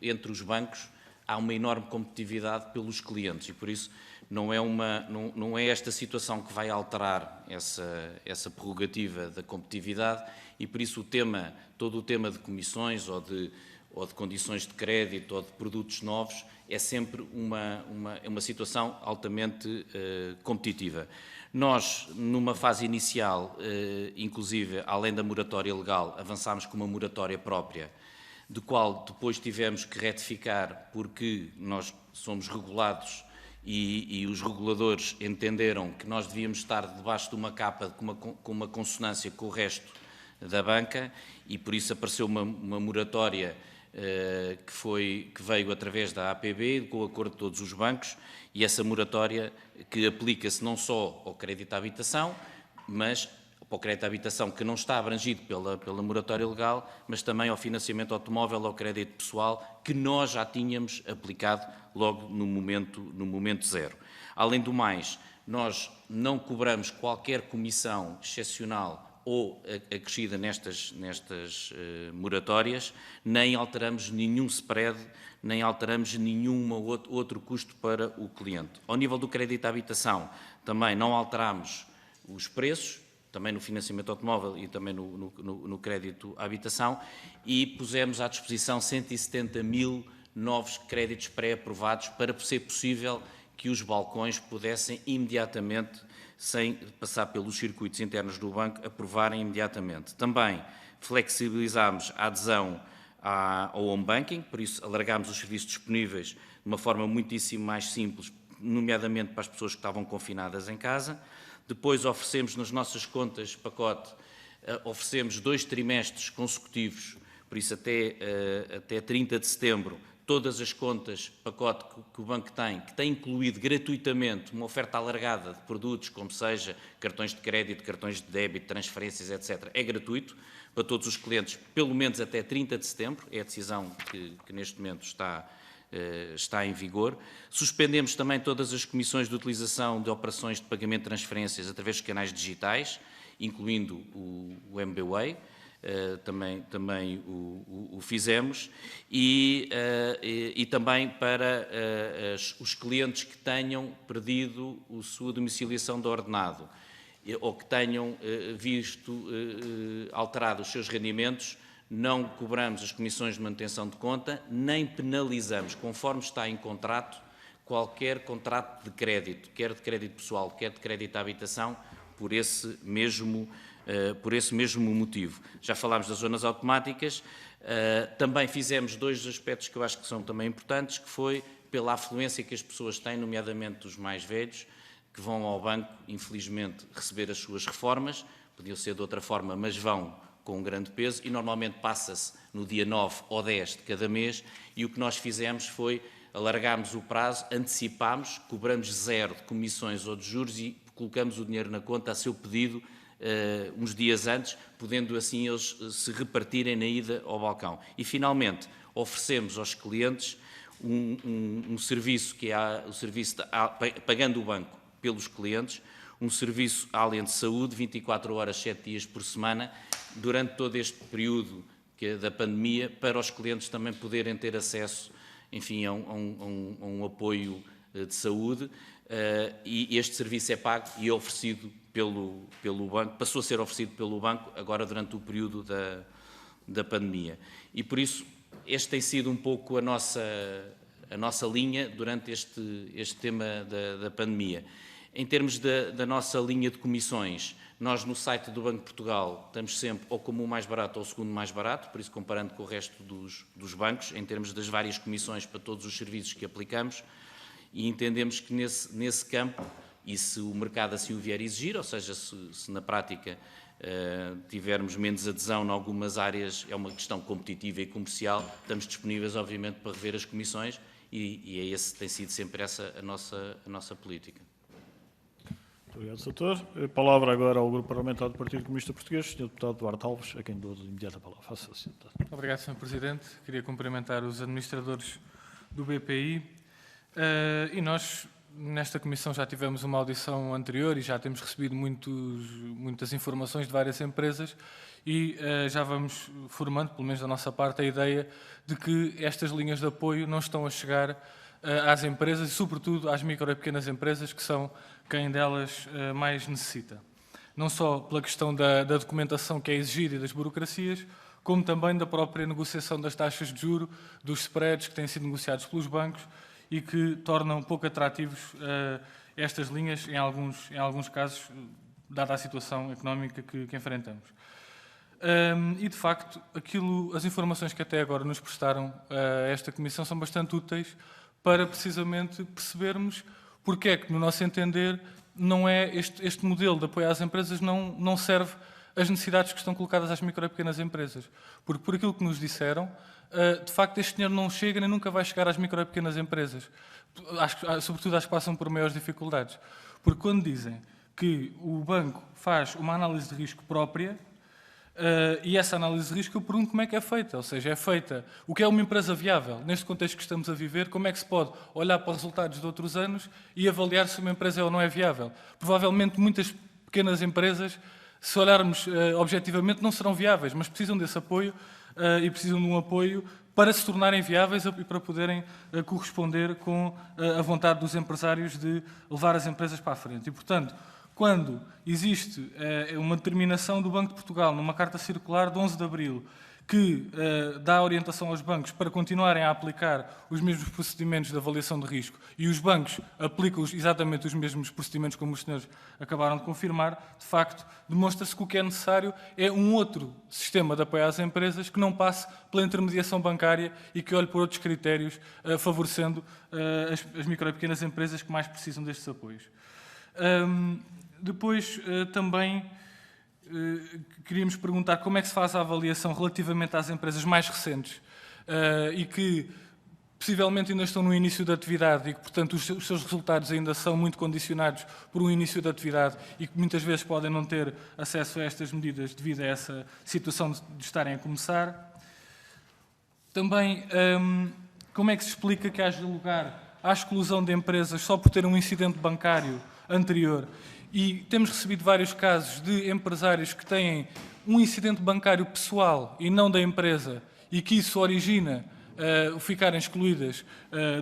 entre os bancos, há uma enorme competitividade pelos clientes e, por isso, não é esta situação que vai alterar essa prerrogativa da competitividade e, por isso, todo o tema de comissões ou de condições de crédito ou de produtos novos é sempre uma situação altamente competitiva. Nós, numa fase inicial, inclusive, além da moratória legal, avançámos com uma moratória própria, do qual depois tivemos que retificar porque nós somos regulados e os reguladores entenderam que nós devíamos estar debaixo de uma capa com uma consonância com o resto da banca e por isso apareceu uma moratória que veio através da APB, com o acordo de todos os bancos, e essa moratória que aplica-se não só ao crédito à habitação, mas para o crédito à habitação que não está abrangido pela moratória legal, mas também ao financiamento automóvel, ao crédito pessoal, que nós já tínhamos aplicado logo no momento zero. Além do mais, nós não cobramos qualquer comissão excepcional ou acrescida nestas moratórias, nem alteramos nenhum spread, nem alteramos nenhum outro custo para o cliente. Ao nível do crédito à habitação, também não alteramos os preços, também no financiamento automóvel e também no crédito à habitação, e pusemos à disposição 170 mil novos créditos pré-aprovados para ser possível que os balcões pudessem imediatamente, sem passar pelos circuitos internos do banco, aprovarem imediatamente. Também flexibilizámos a adesão ao home banking, por isso alargámos os serviços disponíveis de uma forma muitíssimo mais simples, nomeadamente para as pessoas que estavam confinadas em casa. Depois oferecemos nas nossas contas pacote, oferecemos 2 trimestres consecutivos, por isso até 30 de setembro, todas as contas, pacote que o banco tem, que tem incluído gratuitamente uma oferta alargada de produtos, como seja cartões de crédito, cartões de débito, transferências, etc., é gratuito para todos os clientes, pelo menos até 30 de setembro, é a decisão que neste momento está está em vigor. Suspendemos também todas as comissões de utilização de operações de pagamento de transferências através dos canais digitais, incluindo o MBWay, também o fizemos, e também para os clientes que tenham perdido a sua domiciliação de ordenado ou que tenham visto alterados os seus rendimentos, não cobramos as comissões de manutenção de conta, nem penalizamos, conforme está em contrato, qualquer contrato de crédito, quer de crédito pessoal, quer de crédito à habitação, por esse mesmo motivo. Já falámos das zonas automáticas, também fizemos 2 aspectos que eu acho que são também importantes, que foi pela afluência que as pessoas têm, nomeadamente os mais velhos, que vão ao banco, infelizmente, receber as suas reformas, podiam ser de outra forma, mas vão com um grande peso, e normalmente passa-se no dia 9 ou 10 de cada mês, e o que nós fizemos foi alargarmos o prazo, antecipámos, cobramos 0 de comissões ou de juros e colocamos o dinheiro na conta a seu pedido uns dias antes, podendo assim eles se repartirem na ida ao balcão. E, finalmente, oferecemos aos clientes um serviço que é o serviço, pagando o banco pelos clientes, um serviço Allianz Saúde, 24 horas, 7 dias por semana, durante todo este período da pandemia, para os clientes também poderem ter acesso, enfim, a um apoio de saúde, e este serviço é pago e é oferecido pelo banco, passou a ser oferecido pelo banco agora durante o período da pandemia. E por isso, este tem sido um pouco a nossa linha durante este tema da pandemia. Em termos da nossa linha de comissões, nós no site do Banco de Portugal estamos sempre ou como o mais barato ou o segundo mais barato, por isso comparando com o resto dos bancos, em termos das várias comissões para todos os serviços que aplicamos, e entendemos que nesse campo, e se o mercado assim o vier exigir, ou seja, se na prática tivermos menos adesão em algumas áreas, é uma questão competitiva e comercial, estamos disponíveis, obviamente, para rever as comissões, e tem sido sempre essa a nossa política. Muito obrigado, Doutor. A palavra agora ao Grupo Parlamentar do Partido Comunista Português, Sr. Deputado Duarte Alves, a quem dou de imediato a palavra. Faça assim, deputado. Obrigado, Sr. Presidente. Queria cumprimentar os administradores do BPI. E nós, nesta comissão, já tivemos uma audição anterior e já temos recebido muitas informações de várias empresas e já vamos formando, pelo menos da nossa parte, a ideia de que estas linhas de apoio não estão a chegar às empresas e, sobretudo, às micro e pequenas empresas, que são quem delas mais necessita. Não só pela questão da documentação que é exigida e das burocracias, como também da própria negociação das taxas de juro, dos spreads que têm sido negociados pelos bancos e que tornam pouco atrativos estas linhas, em alguns casos, dada a situação económica que enfrentamos. E, de facto, as informações que até agora nos prestaram a esta Comissão são bastante úteis para, precisamente, percebermos porque é que, no nosso entender, não é este modelo de apoio às empresas não serve às necessidades que estão colocadas às micro e pequenas empresas. Porque, por aquilo que nos disseram, de facto, este dinheiro não chega nem nunca vai chegar às micro e pequenas empresas, sobretudo às que passam por maiores dificuldades. Porque quando dizem que o banco faz uma análise de risco própria, e essa análise de risco eu pergunto como é que é feita, ou seja, é feita o que é uma empresa viável. Neste contexto que estamos a viver, como é que se pode olhar para resultados de outros anos e avaliar se uma empresa é ou não é viável? Provavelmente muitas pequenas empresas, se olharmos objetivamente, não serão viáveis, mas precisam desse apoio e precisam de um apoio para se tornarem viáveis e para poderem corresponder com a vontade dos empresários de levar as empresas para a frente. E, portanto, quando existe uma determinação do Banco de Portugal, numa carta circular de 11 de abril, que dá orientação aos bancos para continuarem a aplicar os mesmos procedimentos de avaliação de risco, e os bancos aplicam exatamente os mesmos procedimentos como os senhores acabaram de confirmar, de facto, demonstra-se que o que é necessário é um outro sistema de apoio às empresas que não passe pela intermediação bancária e que olhe por outros critérios, favorecendo as micro e pequenas empresas que mais precisam destes apoios. Depois, também, queríamos perguntar como é que se faz a avaliação relativamente às empresas mais recentes e que possivelmente ainda estão no início da atividade e que, portanto, os seus resultados ainda são muito condicionados por um início da atividade e que muitas vezes podem não ter acesso a estas medidas devido a essa situação de estarem a começar. Também como é que se explica que haja lugar à exclusão de empresas só por ter um incidente bancário anterior? E temos recebido vários casos de empresários que têm um incidente bancário pessoal e não da empresa, e que isso origina ficarem excluídas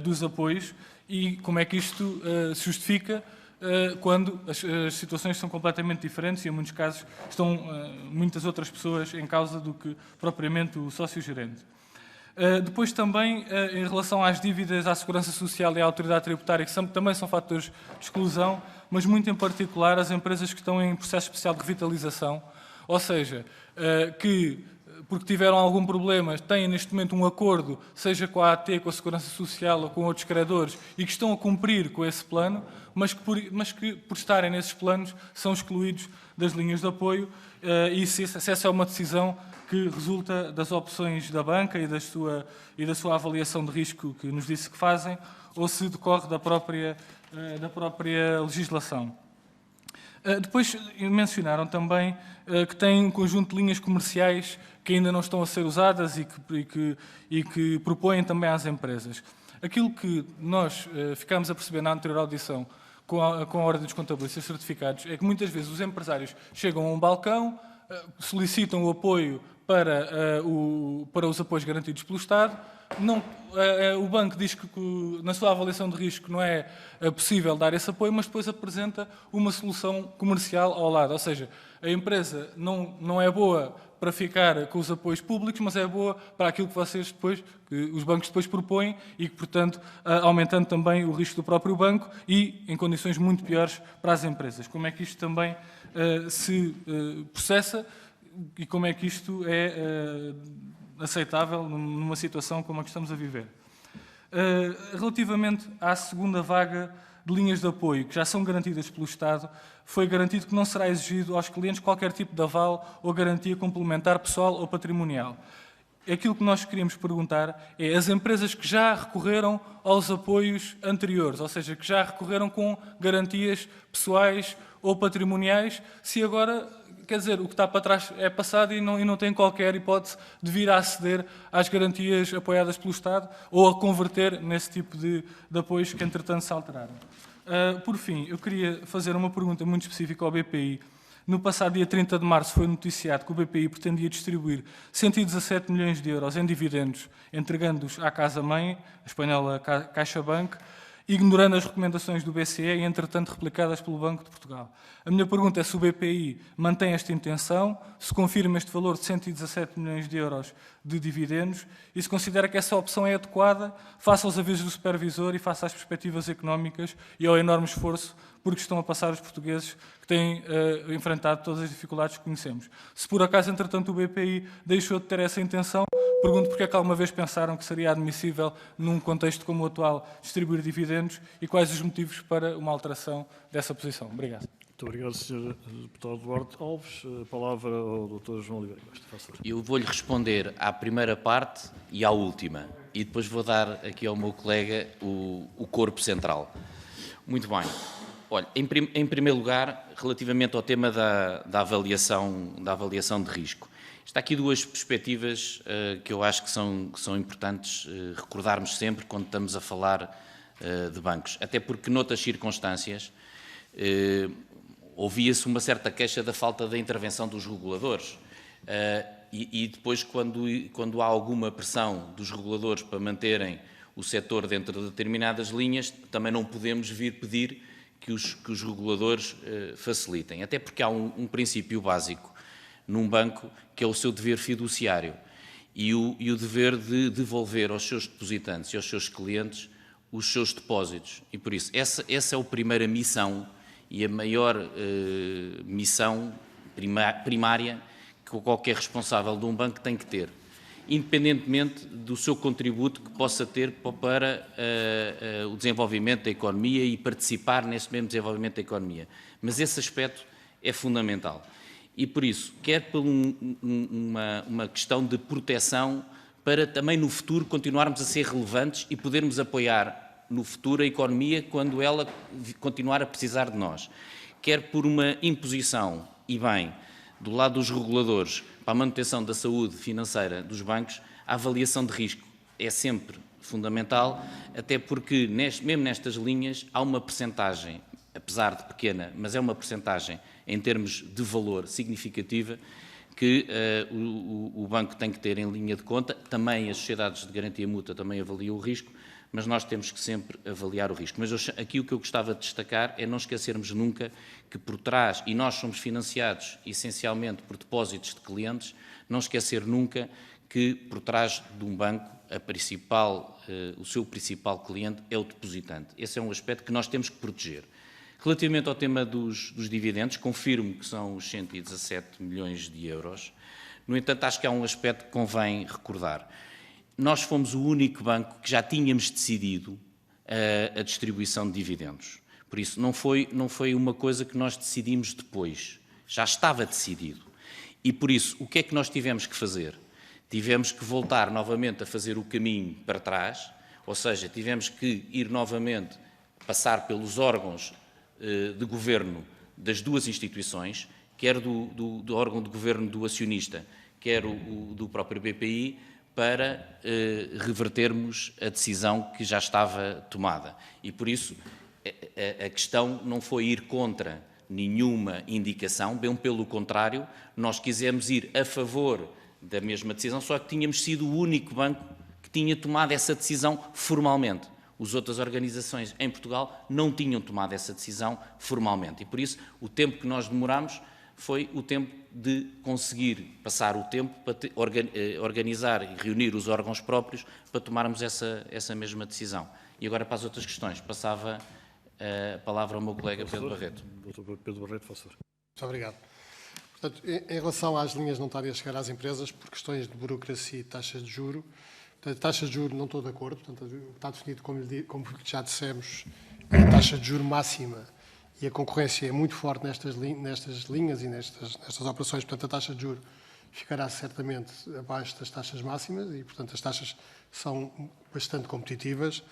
dos apoios, e como é que isto se justifica quando as situações são completamente diferentes e, em muitos casos, estão muitas outras pessoas em causa do que propriamente o sócio-gerente. Depois também, em relação às dívidas à Segurança Social e à Autoridade Tributária, que também são fatores de exclusão, mas muito em particular as empresas que estão em processo especial de revitalização, ou seja, que, porque tiveram algum problema, têm neste momento um acordo, seja com a AT, com a Segurança Social ou com outros credores, e que estão a cumprir com esse plano, mas que por estarem nesses planos são excluídos das linhas de apoio, e se essa é uma decisão que resulta das opções da banca e da sua avaliação de risco que nos disse que fazem, ou se decorre da própria legislação. Depois mencionaram também que têm um conjunto de linhas comerciais que ainda não estão a ser usadas e que propõem também às empresas. Aquilo que nós ficámos a perceber na anterior audição com a Ordem dos Contabilistas Certificados é que muitas vezes os empresários chegam a um balcão, solicitam o apoio para os apoios garantidos pelo Estado. O banco diz que na sua avaliação de risco não é possível dar esse apoio, mas depois apresenta uma solução comercial ao lado. Ou seja, a empresa não é boa para ficar com os apoios públicos, mas é boa para aquilo que os bancos depois propõem e que, portanto, aumentando também o risco do próprio banco e em condições muito piores para as empresas. Como é que isto também se processa e como é que isto é aceitável numa situação como a que estamos a viver? Relativamente à segunda vaga de linhas de apoio, que já são garantidas pelo Estado, foi garantido que não será exigido aos clientes qualquer tipo de aval ou garantia complementar pessoal ou patrimonial. Aquilo que nós queríamos perguntar é as empresas que já recorreram aos apoios anteriores, ou seja, que já recorreram com garantias pessoais ou patrimoniais, se agora, quer dizer, o que está para trás é passado e não tem qualquer hipótese de vir a aceder às garantias apoiadas pelo Estado ou a converter nesse tipo de apoios que, entretanto, se alteraram. Por fim, eu queria fazer uma pergunta muito específica ao BPI. No passado dia 30 de março foi noticiado que o BPI pretendia distribuir 117 milhões de euros em dividendos, entregando-os à Casa-Mãe, a espanhola CaixaBank, ignorando as recomendações do BCE e, entretanto, replicadas pelo Banco de Portugal. A minha pergunta é se o BPI mantém esta intenção, se confirma este valor de 117 milhões de euros de dividendos e se considera que essa opção é adequada face aos avisos do supervisor e face às perspectivas económicas e ao enorme esforço porque estão a passar os portugueses que têm enfrentado todas as dificuldades que conhecemos. Se por acaso, entretanto, o BPI deixou de ter essa intenção, pergunto porque é que alguma vez pensaram que seria admissível, num contexto como o atual, distribuir dividendos e quais os motivos para uma alteração dessa posição. Obrigado. Muito obrigado, Sr. Deputado Duarte Alves. A palavra ao Dr. João Oliveira Costa. Eu vou-lhe responder à primeira parte e à última, e depois vou dar aqui ao meu colega o corpo central. Muito bem. Olha, em primeiro lugar, relativamente ao tema da avaliação de risco. Está aqui duas perspectivas que eu acho que são importantes recordarmos sempre quando estamos a falar de bancos. Até porque, noutras circunstâncias, ouvia-se uma certa queixa da falta da intervenção dos reguladores. E depois, quando há alguma pressão dos reguladores para manterem o setor dentro de determinadas linhas, também não podemos vir pedir que os reguladores facilitem. Até porque há um princípio básico num banco que é o seu dever fiduciário e o dever de devolver aos seus depositantes e aos seus clientes os seus depósitos. E por isso, essa é a primeira missão e a maior missão primária que qualquer responsável de um banco tem que ter, independentemente do seu contributo que possa ter para o desenvolvimento da economia e participar nesse mesmo desenvolvimento da economia. Mas esse aspecto é fundamental. E por isso, quer por uma questão de proteção para também no futuro continuarmos a ser relevantes e podermos apoiar no futuro a economia quando ela continuar a precisar de nós. Quer por uma imposição, e bem, do lado dos reguladores, para a manutenção da saúde financeira dos bancos, a avaliação de risco é sempre fundamental, até porque, mesmo nestas linhas, há uma percentagem, apesar de pequena, mas é uma percentagem em termos de valor significativa, que o banco tem que ter em linha de conta. Também as sociedades de garantia mútua também avaliam o risco, mas nós temos que sempre avaliar o risco. Mas aqui o que eu gostava de destacar é não esquecermos nunca que por trás, e nós somos financiados essencialmente por depósitos de clientes, não esquecer nunca que por trás de um banco o seu principal cliente é o depositante. Esse é um aspecto que nós temos que proteger. Relativamente ao tema dos dividendos, confirmo que são os 117 milhões de euros. No entanto, acho que há um aspecto que convém recordar. Nós fomos o único banco que já tínhamos decidido a distribuição de dividendos. Por isso, não foi uma coisa que nós decidimos depois. Já estava decidido. E, por isso, o que é que nós tivemos que fazer? Tivemos que voltar novamente a fazer o caminho para trás, ou seja, tivemos que ir novamente passar pelos órgãos de governo das duas instituições, quer do órgão de governo do acionista, quer do próprio BPI, para revertermos a decisão que já estava tomada. E, por isso, a questão não foi ir contra nenhuma indicação, bem pelo contrário, nós quisemos ir a favor da mesma decisão, só que tínhamos sido o único banco que tinha tomado essa decisão formalmente. As outras organizações em Portugal não tinham tomado essa decisão formalmente. E, por isso, o tempo que nós demoramos foi o tempo de conseguir passar o tempo para organizar e reunir os órgãos próprios para tomarmos essa mesma decisão. E agora, para as outras questões, passava a palavra ao meu colega Pedro Barreto. Doutor Pedro Barreto, faça favor. Muito obrigado. Portanto, em relação às linhas não estarem a chegar às empresas, por questões de burocracia e taxas de juro, portanto, taxas de juro não estou de acordo, portanto, está definido, como já dissemos, a taxa de juro máxima e a concorrência é muito forte nestas linhas e nestas operações, portanto, a taxa de juro ficará certamente abaixo das taxas máximas e, portanto, as taxas são bastante competitivas.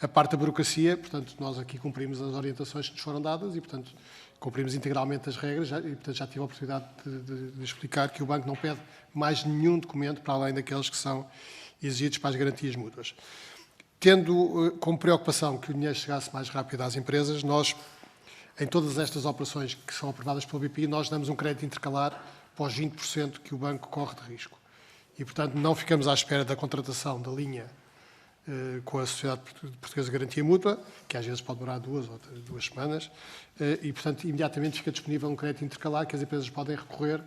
A parte da burocracia, portanto, nós aqui cumprimos as orientações que nos foram dadas e, portanto, cumprimos integralmente as regras e, portanto, já tive a oportunidade de explicar que o banco não pede mais nenhum documento para além daqueles que são exigidos para as garantias mútuas. Tendo como preocupação que o dinheiro chegasse mais rápido às empresas, nós, em todas estas operações que são aprovadas pelo BPI, nós damos um crédito intercalar para os 20% que o banco corre de risco. E, portanto, não ficamos à espera da contratação da linha com a Sociedade Portuguesa de Garantia Mútua, que às vezes pode demorar 2 ou 2 semanas, e, portanto, imediatamente fica disponível um crédito intercalar que as empresas podem recorrer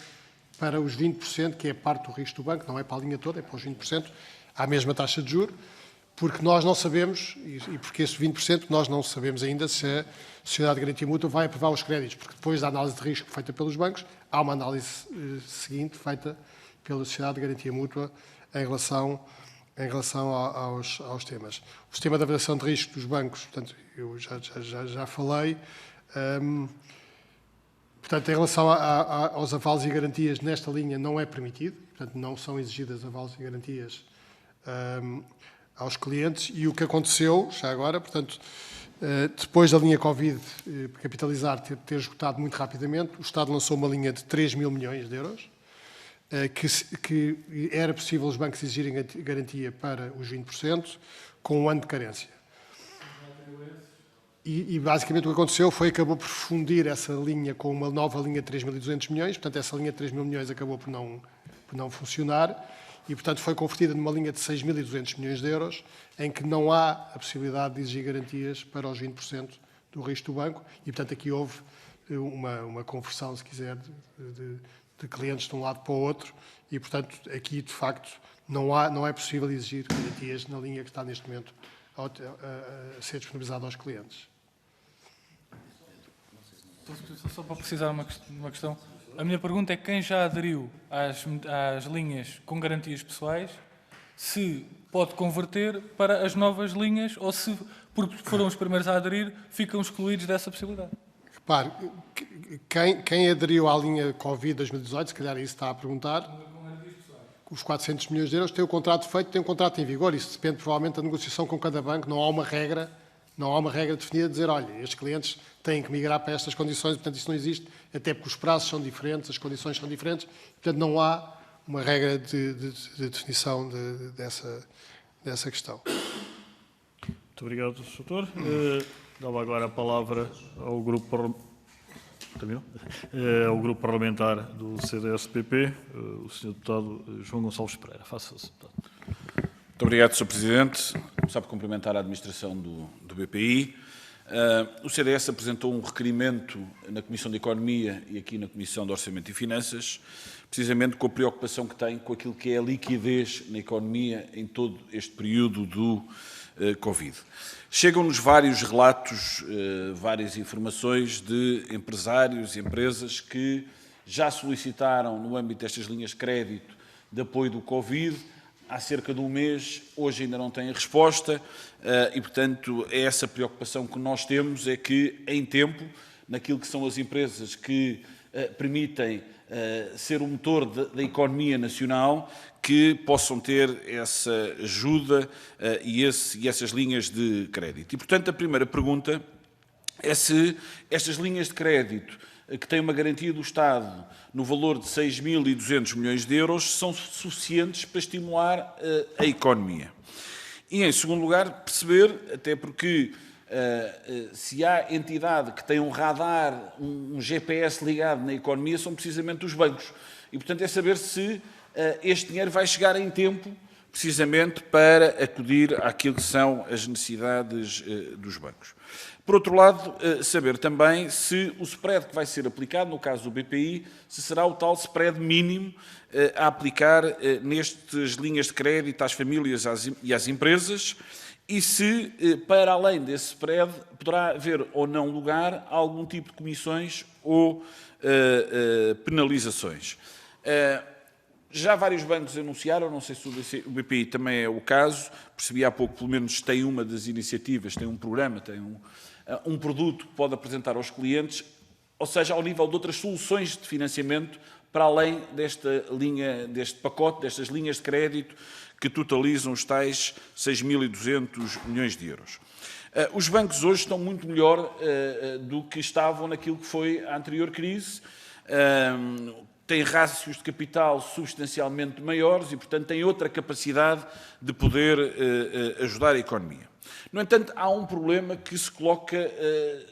para os 20%, que é parte do risco do banco, não é para a linha toda, é para os 20%, à mesma taxa de juros, porque nós não sabemos, e porque esses 20% nós não sabemos ainda se a Sociedade de Garantia Mútua vai aprovar os créditos, porque depois da análise de risco feita pelos bancos, há uma análise seguinte feita pela Sociedade de Garantia Mútua em relação aos temas. O sistema de avaliação de risco dos bancos, portanto, eu já falei. Portanto, em relação aos avalos e garantias, nesta linha não é permitido, portanto, não são exigidas avalos e garantias aos clientes. E o que aconteceu, já agora, portanto, depois da linha Covid capitalizar ter esgotado muito rapidamente, o Estado lançou uma linha de 3 mil milhões de euros, que era possível os bancos exigirem garantia para os 20%, com um ano de carência. E basicamente o que aconteceu foi que acabou por fundir essa linha com uma nova linha de 3.200 milhões, portanto essa linha de 3 mil milhões acabou por não funcionar e, portanto, foi convertida numa linha de 6.200 milhões de euros, em que não há a possibilidade de exigir garantias para os 20% do risco do banco e, portanto, aqui houve uma conversão, se quiser, de clientes de um lado para o outro e, portanto, aqui, de facto, não é possível exigir garantias na linha que está neste momento a ser disponibilizada aos clientes. Só para precisar uma questão. A minha pergunta é quem já aderiu às linhas com garantias pessoais, se pode converter para as novas linhas ou se, porque foram os primeiros a aderir, ficam excluídos dessa possibilidade. Repare, quem aderiu à linha Covid 2018, se calhar isso está a perguntar, os 400 milhões de euros tem o contrato feito, tem um contrato em vigor. Isso depende provavelmente da negociação com cada banco. Não há uma regra definida de dizer, olha, estes clientes têm que migrar para estas condições, portanto isso não existe, até porque os prazos são diferentes, as condições são diferentes, portanto não há uma regra de definição dessa questão. Muito obrigado, Sr. Doutor. Dava agora a palavra ao grupo, ao grupo parlamentar do CDS-PP, o Sr. Deputado João Gonçalves Pereira. Faça-se, deputado. Muito obrigado, Sr. Presidente. Só para cumprimentar a administração do BPI. O CDS apresentou um requerimento na Comissão de Economia e aqui na Comissão de Orçamento e Finanças, precisamente com a preocupação que tem com aquilo que é a liquidez na economia em todo este período do Covid. Chegam-nos vários relatos, várias informações de empresários e empresas que já solicitaram, no âmbito destas linhas de crédito de apoio do Covid, há cerca de um mês, hoje ainda não têm resposta e, portanto, é essa preocupação que nós temos, é que, em tempo, naquilo que são as empresas que permitem ser o motor da economia nacional, que possam ter essa ajuda e essas linhas de crédito. E, portanto, a primeira pergunta é se estas linhas de crédito, que têm uma garantia do Estado no valor de 6.200 milhões de euros, são suficientes para estimular a economia. E, em segundo lugar, perceber, até porque se há entidade que tem um radar, um GPS ligado na economia, são precisamente os bancos. E, portanto, é saber se este dinheiro vai chegar em tempo, precisamente para acudir àquilo que são as necessidades dos bancos. Por outro lado, saber também se o spread que vai ser aplicado, no caso do BPI, se será o tal spread mínimo a aplicar nestas linhas de crédito às famílias e às empresas e se, para além desse spread, poderá haver ou não lugar a algum tipo de comissões ou penalizações. Já vários bancos anunciaram, não sei se o BPI também é o caso, percebi há pouco, pelo menos tem uma das iniciativas, tem um programa, tem um produto que pode apresentar aos clientes, ou seja, ao nível de outras soluções de financiamento, para além desta linha, deste pacote, destas linhas de crédito que totalizam os tais 6.200 milhões de euros. Os bancos hoje estão muito melhor do que estavam naquilo que foi a anterior crise, têm rácios de capital substancialmente maiores e, portanto, têm outra capacidade de poder ajudar a economia. No entanto, há um problema que se coloca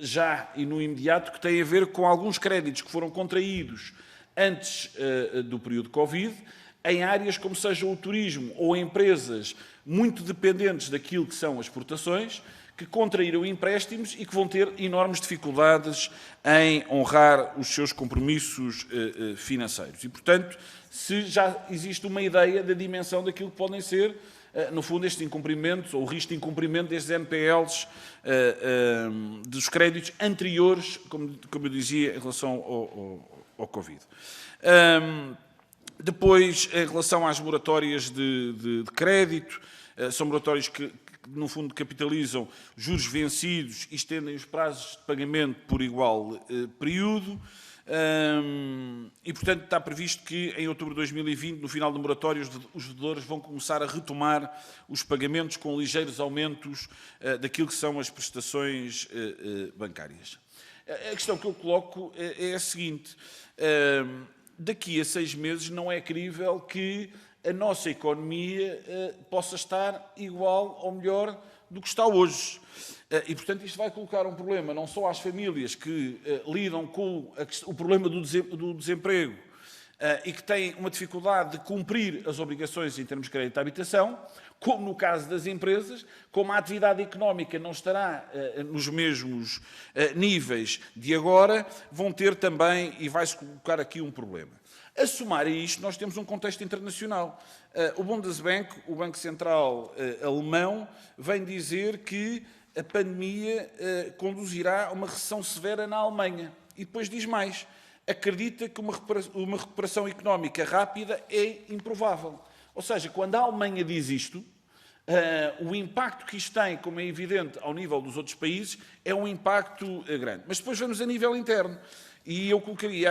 já e no imediato, que tem a ver com alguns créditos que foram contraídos antes do período Covid, em áreas como seja o turismo ou empresas muito dependentes daquilo que são as exportações, que contraíram empréstimos e que vão ter enormes dificuldades em honrar os seus compromissos financeiros. E, portanto, se já existe uma ideia da dimensão daquilo que podem ser, no fundo, estes incumprimentos, ou o risco de incumprimento destes NPLs, dos créditos anteriores, como eu dizia, em relação ao Covid. Depois, em relação às moratórias de crédito, são moratórias que, no fundo, capitalizam juros vencidos e estendem os prazos de pagamento por igual período. E, portanto, está previsto que, em outubro de 2020, no final do moratório, os devedores vão começar a retomar os pagamentos com ligeiros aumentos daquilo que são as prestações bancárias. A questão que eu coloco é a seguinte. Daqui a 6 meses não é crível que a nossa economia possa estar igual ou melhor do que está hoje. E, portanto, isto vai colocar um problema não só às famílias que lidam com o problema do desemprego e que têm uma dificuldade de cumprir as obrigações em termos de crédito à habitação, como no caso das empresas, como a atividade económica não estará nos mesmos níveis de agora, vão ter também, e vai-se colocar aqui um problema. A somar a isto, nós temos um contexto internacional. O Bundesbank, o Banco Central alemão, vem dizer que a pandemia conduzirá a uma recessão severa na Alemanha. E depois diz mais, acredita que uma recuperação económica rápida é improvável. Ou seja, quando a Alemanha diz isto, o impacto que isto tem, como é evidente, ao nível dos outros países, é um impacto grande. Mas depois vamos a nível interno. E eu colocaria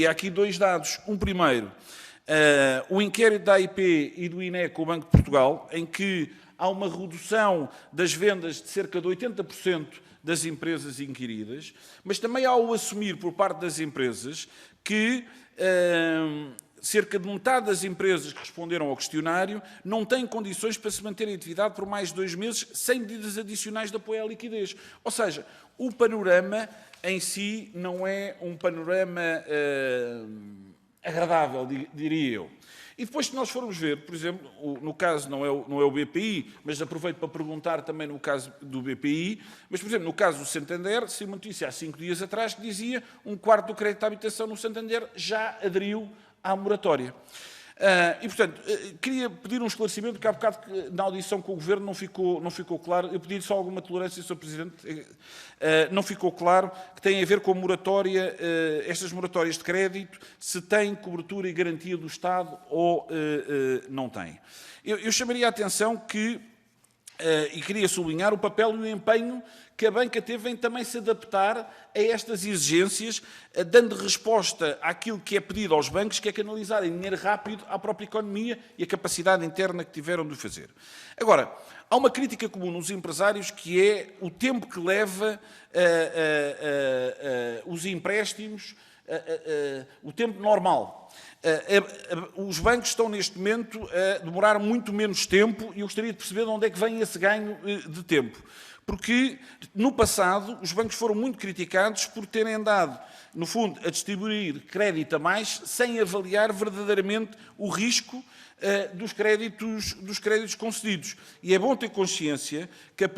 aqui 2 dados. Um primeiro, o inquérito da AIP e do INE, o Banco de Portugal, em que há uma redução das vendas de cerca de 80% das empresas inquiridas, mas também há o assumir por parte das empresas que cerca de metade das empresas que responderam ao questionário não têm condições para se manter em atividade por mais de 2 meses sem medidas adicionais de apoio à liquidez. Ou seja, o panorama em si não é um panorama agradável, diria eu. E depois, se nós formos ver, por exemplo, no caso não é o BPI, mas aproveito para perguntar também no caso do BPI, mas, por exemplo, no caso do Santander, saiu uma notícia há 5 dias atrás que dizia 1/4 do crédito à habitação no Santander já aderiu à moratória. E, portanto, queria pedir um esclarecimento, que há bocado na audição com o Governo não ficou claro, eu pedi só alguma tolerância, Sr. Presidente, não ficou claro que tem a ver com a moratória, estas moratórias de crédito, se têm cobertura e garantia do Estado ou não têm. Eu chamaria a atenção que, e queria sublinhar, o papel e o empenho que a banca teve em também se adaptar a estas exigências, dando resposta àquilo que é pedido aos bancos, que é canalizarem dinheiro rápido à própria economia e a capacidade interna que tiveram de o fazer. Agora, há uma crítica comum nos empresários, que é o tempo que leva os empréstimos, o tempo normal. Os bancos estão neste momento a demorar muito menos tempo e eu gostaria de perceber de onde é que vem esse ganho de tempo. Porque, no passado, os bancos foram muito criticados por terem andado, no fundo, a distribuir crédito a mais, sem avaliar verdadeiramente o risco dos créditos concedidos. E é bom ter consciência que a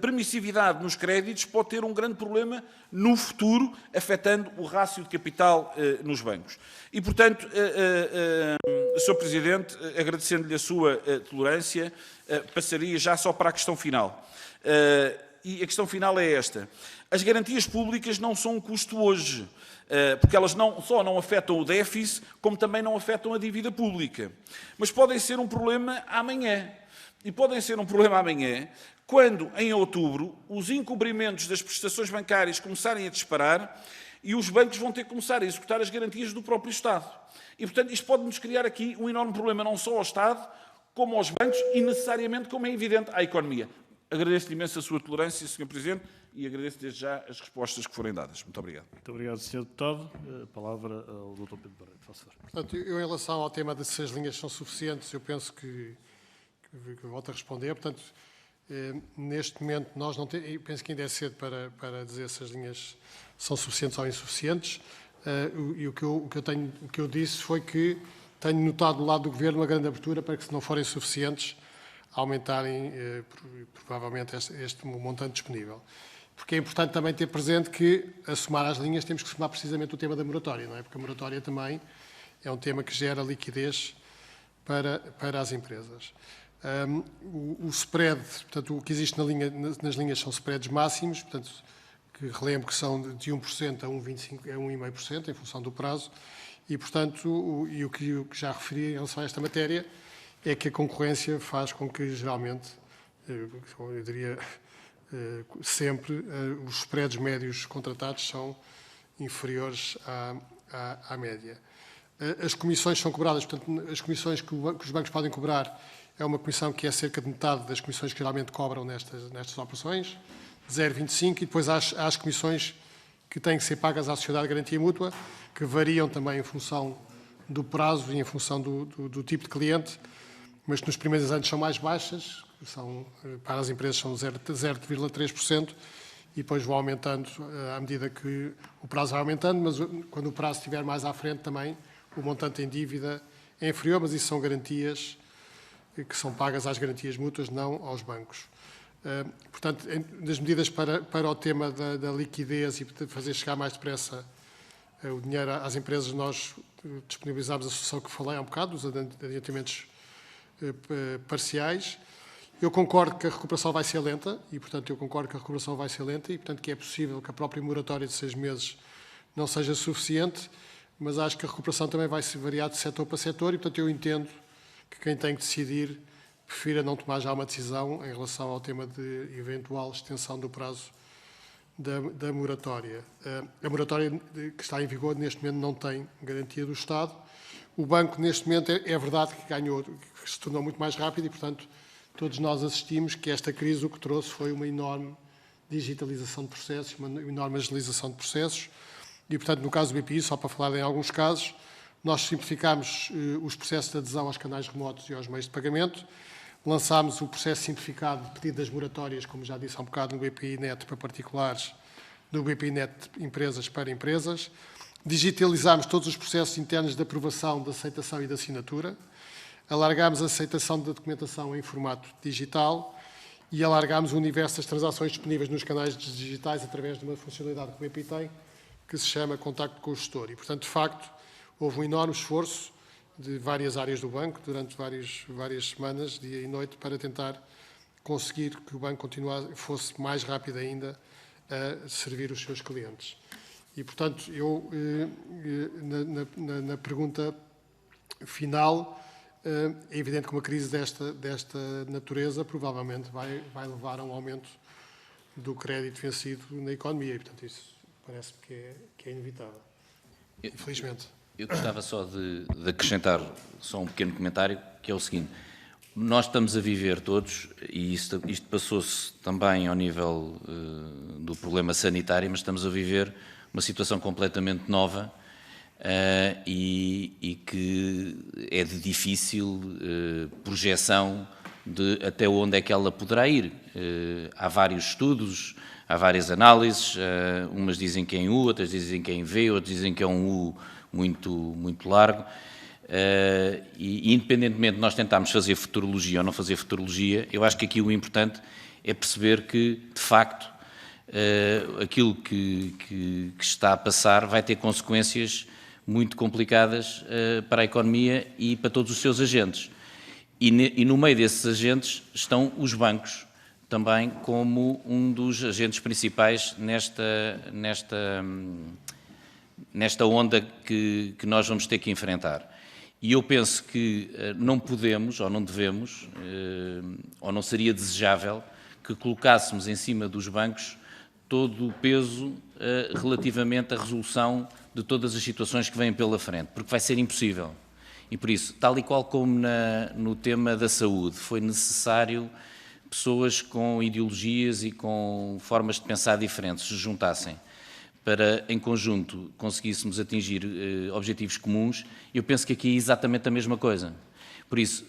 permissividade nos créditos pode ter um grande problema no futuro, afetando o rácio de capital nos bancos. E, portanto, Sr. Presidente, agradecendo-lhe a sua tolerância, passaria já só para a questão final. E a questão final é esta. As garantias públicas não são um custo hoje, porque elas não só não afetam o déficit, como também não afetam a dívida pública. Mas podem ser um problema amanhã. E podem ser um problema amanhã quando, em outubro, os incumprimentos das prestações bancárias começarem a disparar e os bancos vão ter que começar a executar as garantias do próprio Estado. E, portanto, isto pode-nos criar aqui um enorme problema, não só ao Estado, como aos bancos e, necessariamente, como é evidente, à economia. Agradeço-lhe imenso a sua tolerância, Sr. Presidente, e agradeço desde já as respostas que forem dadas. Muito obrigado. Muito obrigado, Sr. Deputado. A palavra ao Dr. Pedro Barreto. Faço favor. Portanto, eu, em relação ao tema de se as linhas são suficientes, eu penso que volto a responder. Portanto, neste momento, nós não temos, eu penso que ainda é cedo para dizer se as linhas são suficientes ou insuficientes. E o que eu disse foi que tenho notado do lado do Governo uma grande abertura para que, se não forem suficientes, aumentarem provavelmente este montante disponível. Porque é importante também ter presente que, a somar as linhas, temos que somar precisamente o tema da moratória, não é? Porque a moratória também é um tema que gera liquidez para as empresas. O spread, portanto, o que existe nas linhas são spreads máximos, portanto, que relembro que são de 1% a 1,5% em função do prazo, e, portanto, o que já referi em relação a esta matéria é que a concorrência faz com que, geralmente, eu diria sempre, os spreads médios contratados são inferiores à média. As comissões são cobradas, portanto, as comissões que os bancos podem cobrar é uma comissão que é cerca de metade das comissões que geralmente cobram nestas operações, 0,25, e depois há as comissões que têm que ser pagas à Sociedade de Garantia Mútua, que variam também em função do prazo e em função do tipo de cliente, mas que nos primeiros anos são mais baixas, para as empresas são 0,3%, e depois vão aumentando à medida que o prazo vai aumentando, mas quando o prazo estiver mais à frente também, o montante em dívida é inferior, mas isso são garantias que são pagas às garantias mútuas, não aos bancos. Portanto, das medidas para o tema da liquidez e de fazer chegar mais depressa o dinheiro às empresas, nós disponibilizámos a solução que falei há um bocado, os adiantamentos parciais. Eu concordo que a recuperação vai ser lenta e, portanto, que é possível que a própria moratória de 6 meses não seja suficiente, mas acho que a recuperação também vai se variar de setor para setor e, portanto, eu entendo que quem tem que decidir prefira não tomar já uma decisão em relação ao tema de eventual extensão do prazo da moratória. A moratória que está em vigor neste momento não tem garantia do Estado. O banco, neste momento, é verdade que ganhou, que se tornou muito mais rápido e, portanto, todos nós assistimos que esta crise o que trouxe foi uma enorme digitalização de processos, uma enorme agilização de processos e, portanto, no caso do BPI, só para falar em alguns casos, nós simplificámos os processos de adesão aos canais remotos e aos meios de pagamento, lançámos o processo simplificado de pedido das moratórias, como já disse há um bocado, no BPI Net para particulares, no BPI Net empresas para empresas, digitalizámos todos os processos internos de aprovação, de aceitação e de assinatura, alargámos a aceitação da documentação em formato digital e alargámos o universo das transações disponíveis nos canais digitais através de uma funcionalidade que o BPI tem, que se chama Contacto com o Gestor. E, portanto, de facto, houve um enorme esforço de várias áreas do banco, durante várias semanas, dia e noite, para tentar conseguir que o banco fosse mais rápido ainda a servir os seus clientes. E, portanto, eu, na pergunta final, é evidente que uma crise desta natureza provavelmente vai levar a um aumento do crédito vencido na economia e, portanto, isso parece-me que é inevitável, infelizmente. Eu gostava só de acrescentar só um pequeno comentário, que é o seguinte. Nós estamos a viver todos, e isto passou-se também ao nível do problema sanitário, mas estamos a viver uma situação completamente nova e que é de difícil projeção de até onde é que ela poderá ir. Há vários estudos, há várias análises, umas dizem que é em U, outras dizem que é em V, outras dizem que é um U muito largo, e independentemente de nós tentarmos fazer futurologia ou não fazer futurologia, eu acho que aqui o importante é perceber que, de facto, aquilo que está a passar vai ter consequências muito complicadas para a economia e para todos os seus agentes. E no meio desses agentes estão os bancos, também como um dos agentes principais nesta onda que nós vamos ter que enfrentar. E eu penso que não podemos, ou não devemos, ou não seria desejável, que colocássemos em cima dos bancos todo o peso relativamente à resolução de todas as situações que vêm pela frente, porque vai ser impossível. E por isso, tal e qual como no tema da saúde, foi necessário pessoas com ideologias e com formas de pensar diferentes se juntassem para, em conjunto, conseguíssemos atingir objetivos comuns. Eu penso que aqui é exatamente a mesma coisa. Por isso,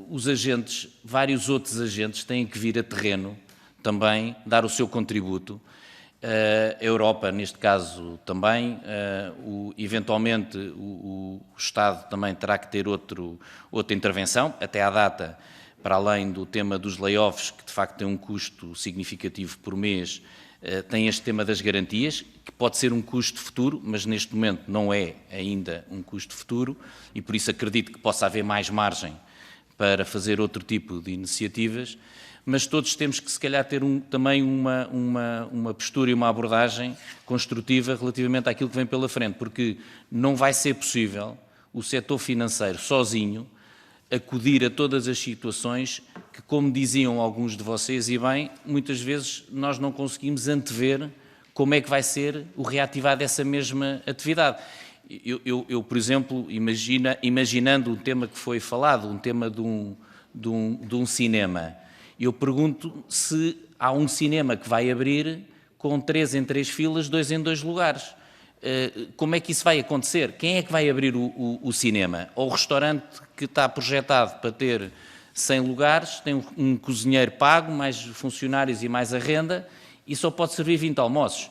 os agentes, vários outros agentes, têm que vir a terreno também, dar o seu contributo. A Europa, neste caso, também. Eventualmente, o Estado também terá que ter outra intervenção, até à data, para além do tema dos layoffs, que de facto tem um custo significativo por mês, tem este tema das garantias, que pode ser um custo futuro, mas neste momento não é ainda um custo futuro, e por isso acredito que possa haver mais margem para fazer outro tipo de iniciativas, mas todos temos que, se calhar, ter também uma postura e uma abordagem construtiva relativamente àquilo que vem pela frente, porque não vai ser possível o setor financeiro sozinho acudir a todas as situações que, como diziam alguns de vocês, e bem, muitas vezes nós não conseguimos antever como é que vai ser o reativar dessa mesma atividade. Eu, por exemplo, imaginando um tema que foi falado, um tema de um cinema, eu pergunto se há um cinema que vai abrir com 3 em 3 filas, 2 em 2 lugares. Como é que isso vai acontecer? Quem é que vai abrir o cinema? Ou o restaurante que está projetado para ter 100 lugares, tem um cozinheiro pago, mais funcionários e mais a renda, e só pode servir 20 almoços.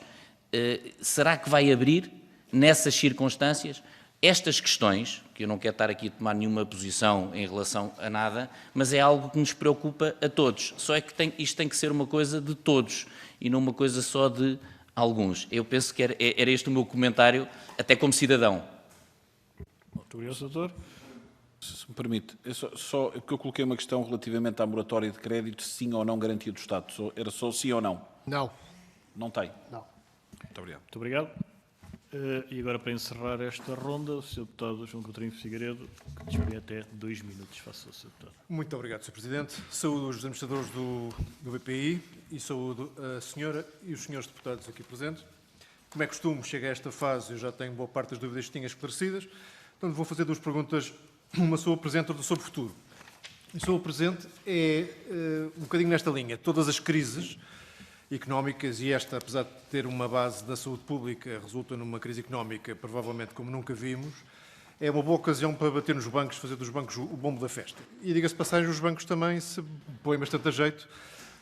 Será que vai abrir nessas circunstâncias? Estas questões, que eu não quero estar aqui a tomar nenhuma posição em relação a nada, mas é algo que nos preocupa a todos. Só é que isto tem que ser uma coisa de todos e não uma coisa só de alguns. Eu penso que era este o meu comentário, até como cidadão. Muito obrigado, doutor. Se me permite, porque eu coloquei uma questão relativamente à moratória de crédito, sim ou não garantia do Estado. Era só sim ou não? Não. Não tem? Não. Muito obrigado. Muito obrigado. E agora, para encerrar esta ronda, o Sr. Deputado João Coutinho Figueiredo, que dispõe até 2 minutos. Faça o Sr. Deputado. Muito obrigado, Sr. Presidente. Saúdo os administradores do BPI e saúdo a senhora e os senhores deputados aqui presentes. Como é costume, chega a esta fase, eu já tenho boa parte das dúvidas que tinha esclarecidas, portanto vou fazer 2 perguntas, uma sobre o presente e outra sobre o futuro. E sobre o presente é um bocadinho nesta linha. Todas as crises económicas, e esta, apesar de ter uma base da saúde pública, resulta numa crise económica, provavelmente como nunca vimos, é uma boa ocasião para bater nos bancos, fazer dos bancos o bombo da festa. E, diga-se de passagem, os bancos também se põem bastante a jeito,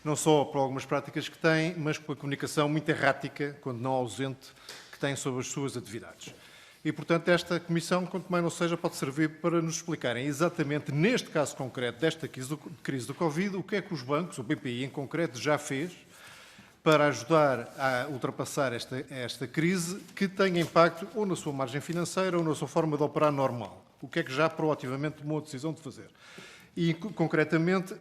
não só por algumas práticas que têm, mas com a comunicação muito errática, quando não ausente, que têm sobre as suas atividades. E, portanto, esta comissão, quanto mais não seja, pode servir para nos explicarem exatamente, neste caso concreto, desta crise do Covid, o que é que os bancos, o BPI em concreto, já fez para ajudar a ultrapassar esta crise que tem impacto ou na sua margem financeira ou na sua forma de operar normal. O que é que já proativamente tomou a decisão de fazer. E, concretamente,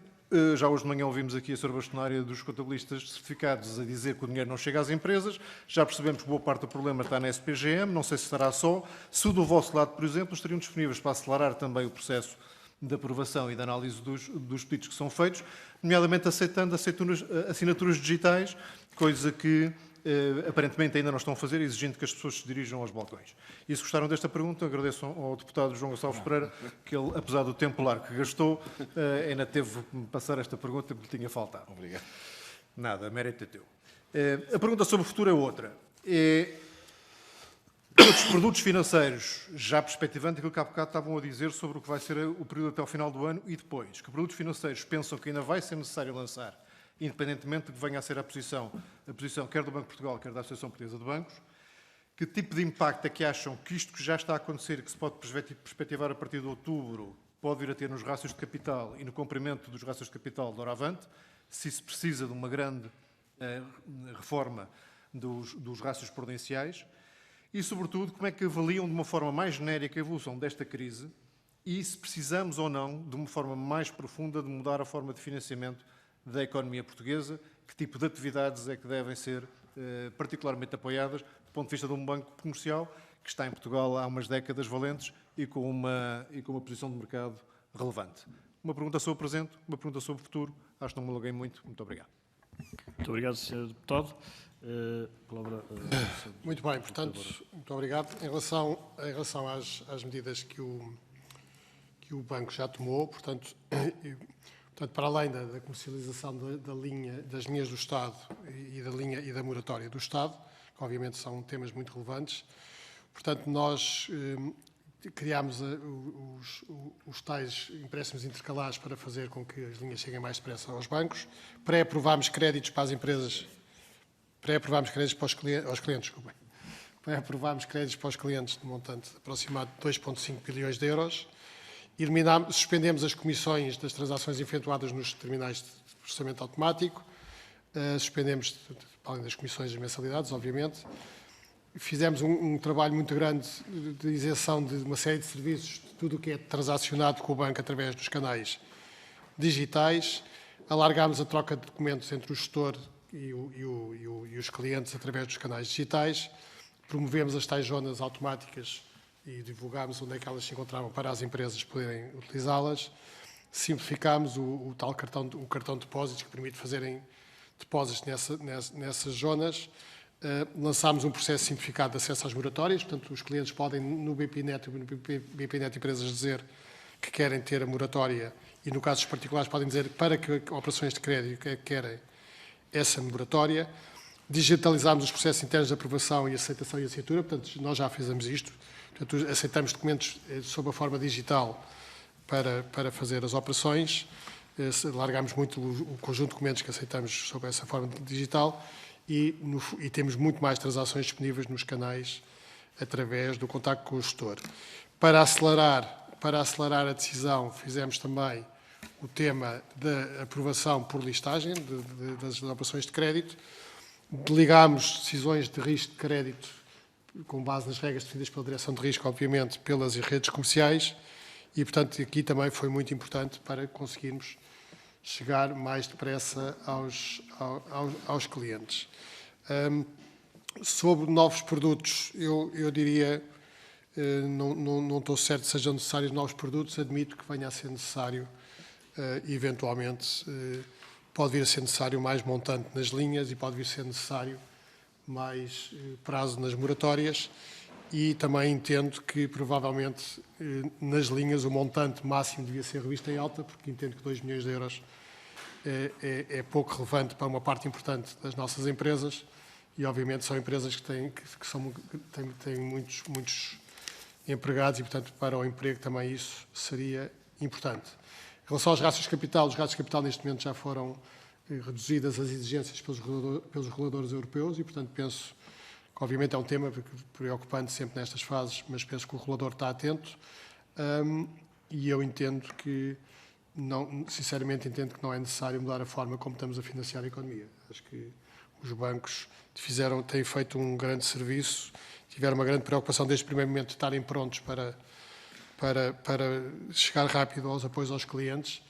já hoje de manhã ouvimos aqui a Sra. Bastonária dos contabilistas certificados a dizer que o dinheiro não chega às empresas. Já percebemos que boa parte do problema está na SPGM, não sei se estará só. Se do vosso lado, por exemplo, estariam disponíveis para acelerar também o processo de aprovação e de análise dos pedidos que são feitos, nomeadamente aceitando assinaturas digitais, coisa que aparentemente ainda não estão a fazer, exigindo que as pessoas se dirijam aos balcões. E se gostaram desta pergunta, agradeço ao deputado João Gonçalves Pereira, que ele, apesar do tempo largo que gastou, ainda teve que me passar esta pergunta que lhe tinha faltado. Obrigado. Nada, mérito é teu. A pergunta sobre o futuro é outra. Todos os produtos financeiros, já perspectivando aquilo que há bocado estavam a dizer sobre o que vai ser o período até ao final do ano e depois, que produtos financeiros pensam que ainda vai ser necessário lançar, independentemente de que venha a ser a posição quer do Banco de Portugal, quer da Associação Portuguesa de Bancos, que tipo de impacto é que acham que isto que já está a acontecer, que se pode perspectivar a partir de outubro, pode vir a ter nos rácios de capital e no cumprimento dos rácios de capital de hora avante, se se precisa de uma grande reforma dos rácios prudenciais e, sobretudo, como é que avaliam de uma forma mais genérica a evolução desta crise e se precisamos ou não, de uma forma mais profunda, de mudar a forma de financiamento da economia portuguesa, que tipo de atividades é que devem ser particularmente apoiadas do ponto de vista de um banco comercial que está em Portugal há umas décadas valentes e com uma posição de mercado relevante. Uma pergunta sobre o presente, uma pergunta sobre o futuro. Acho que não me alonguei muito. Muito obrigado. Muito obrigado, Sr. Deputado. Palavra, muito bem, portanto, muito obrigado. Em relação às medidas que o Banco já tomou, portanto, para além da comercialização das linhas do Estado e da moratória do Estado, que obviamente são temas muito relevantes, portanto, nós criámos os tais empréstimos intercalares para fazer com que as linhas cheguem mais depressa aos bancos, pré-aprovámos créditos para as empresas, pré-aprovámos créditos para aos clientes, desculpem. Pré-aprovámos créditos para os clientes de montante aproximado de 2,5 bilhões de euros. Suspendemos as comissões das transações efetuadas nos terminais de processamento automático. Suspendemos, além das comissões, as mensalidades, obviamente. Fizemos um trabalho muito grande de isenção de uma série de serviços, de tudo o que é transacionado com o banco através dos canais digitais. Alargámos a troca de documentos entre o gestor e os clientes através dos canais digitais. Promovemos as tais zonas automáticas e divulgámos onde é que elas se encontravam para as empresas poderem utilizá-las. Simplificámos o tal cartão de depósitos que permite fazerem depósitos nessas zonas. Lançámos um processo simplificado de acesso às moratórias, portanto, os clientes podem, no BPNet Empresas, dizer que querem ter a moratória e, no caso dos particulares, podem dizer para que operações de crédito que querem essa moratória. Digitalizámos os processos internos de aprovação e aceitação e assinatura, portanto, nós já fizemos isto. Portanto, aceitamos documentos sob a forma digital para fazer as operações. Largámos muito o conjunto de documentos que aceitamos sob essa forma digital e temos muito mais transações disponíveis nos canais através do contacto com o gestor. Para acelerar a decisão, fizemos também o tema da aprovação por listagem das operações de crédito. Delegámos decisões de risco de crédito com base nas regras definidas pela Direção de Risco, obviamente, pelas redes comerciais e, portanto, aqui também foi muito importante para conseguirmos chegar mais depressa aos clientes. Sobre novos produtos, eu diria, não estou certo se sejam necessários novos produtos, admito que venha a ser necessário, eventualmente, pode vir a ser necessário mais montante nas linhas e pode vir a ser necessário mais prazo nas moratórias e também entendo que, provavelmente, nas linhas o montante máximo devia ser revisto em alta, porque entendo que 2 milhões de euros é pouco relevante para uma parte importante das nossas empresas e, obviamente, são empresas que têm empregados e, portanto, para o emprego também isso seria importante. Em relação aos rácios de capital, os rácios de capital neste momento já foram reduzidas as exigências pelos reguladores europeus e, portanto, penso que, obviamente, é um tema preocupante sempre nestas fases, mas penso que o regulador está atento e eu entendo que, sinceramente, entendo que não é necessário mudar a forma como estamos a financiar a economia. Acho que os bancos têm feito um grande serviço, tiveram uma grande preocupação desde o primeiro momento de estarem prontos para chegar rápido aos apoios aos clientes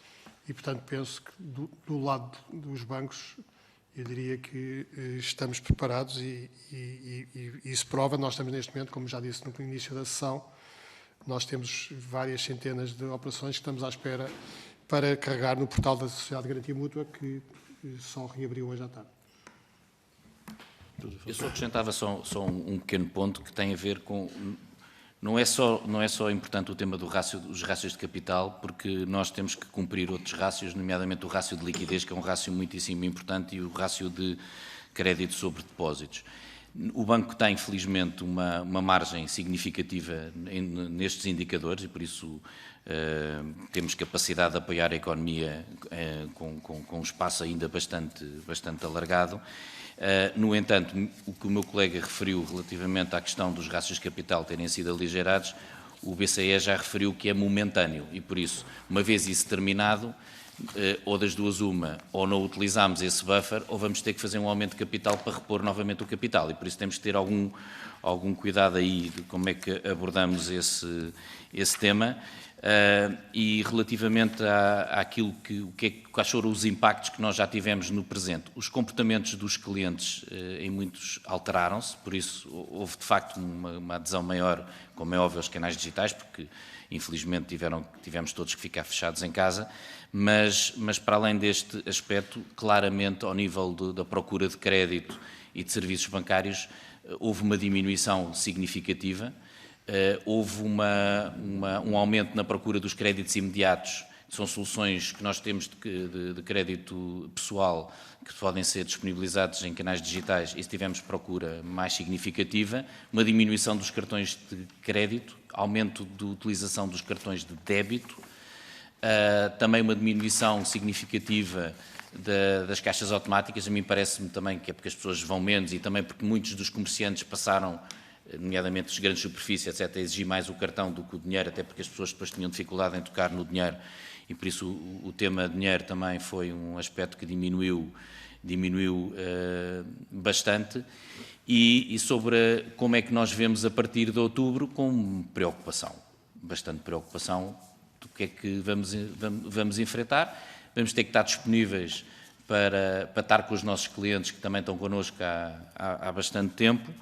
e, portanto, penso que do lado dos bancos, eu diria que estamos preparados e isso prova, nós estamos neste momento, como já disse no início da sessão, nós temos várias centenas de operações que estamos à espera para carregar no portal da Sociedade de Garantia Mútua, que só reabriu hoje à tarde. Eu só acrescentava só um pequeno ponto que tem a ver com... Não é só importante o tema dos rácios de capital, porque nós temos que cumprir outros rácios, nomeadamente o rácio de liquidez, que é um rácio muitíssimo importante, e o rácio de crédito sobre depósitos. O banco tem, infelizmente, uma margem significativa nestes indicadores e, por isso, temos capacidade de apoiar a economia com um espaço ainda bastante alargado. No entanto, o que o meu colega referiu relativamente à questão dos rácios de capital terem sido aligerados, o BCE já referiu que é momentâneo e, por isso, uma vez isso terminado, ou das duas uma, ou não utilizamos esse buffer, ou vamos ter que fazer um aumento de capital para repor novamente o capital. E por isso temos que ter algum cuidado aí de como é que abordamos esse tema. E relativamente àquilo quais foram os impactos que nós já tivemos no presente. Os comportamentos dos clientes em muitos alteraram-se, por isso houve de facto uma adesão maior, como é óbvio, aos canais digitais, porque infelizmente tivemos todos que ficar fechados em casa, mas para além deste aspecto, claramente ao nível da procura de crédito e de serviços bancários, houve uma diminuição significativa. Houve um aumento na procura dos créditos imediatos, que são soluções que nós temos de crédito pessoal, que podem ser disponibilizados em canais digitais, e tivemos procura mais significativa, uma diminuição dos cartões de crédito, aumento da utilização dos cartões de débito, também uma diminuição significativa das caixas automáticas. A mim parece-me também que é porque as pessoas vão menos e também porque muitos dos comerciantes passaram, nomeadamente as grandes superfícies, etc., a exigir mais o cartão do que o dinheiro, até porque as pessoas depois tinham dificuldade em tocar no dinheiro e por isso o tema dinheiro também foi um aspecto que diminuiu bastante. E sobre como é que nós vemos a partir de outubro, com bastante preocupação do que é que vamos enfrentar. Vamos ter que estar disponíveis para estar com os nossos clientes que também estão connosco há bastante tempo.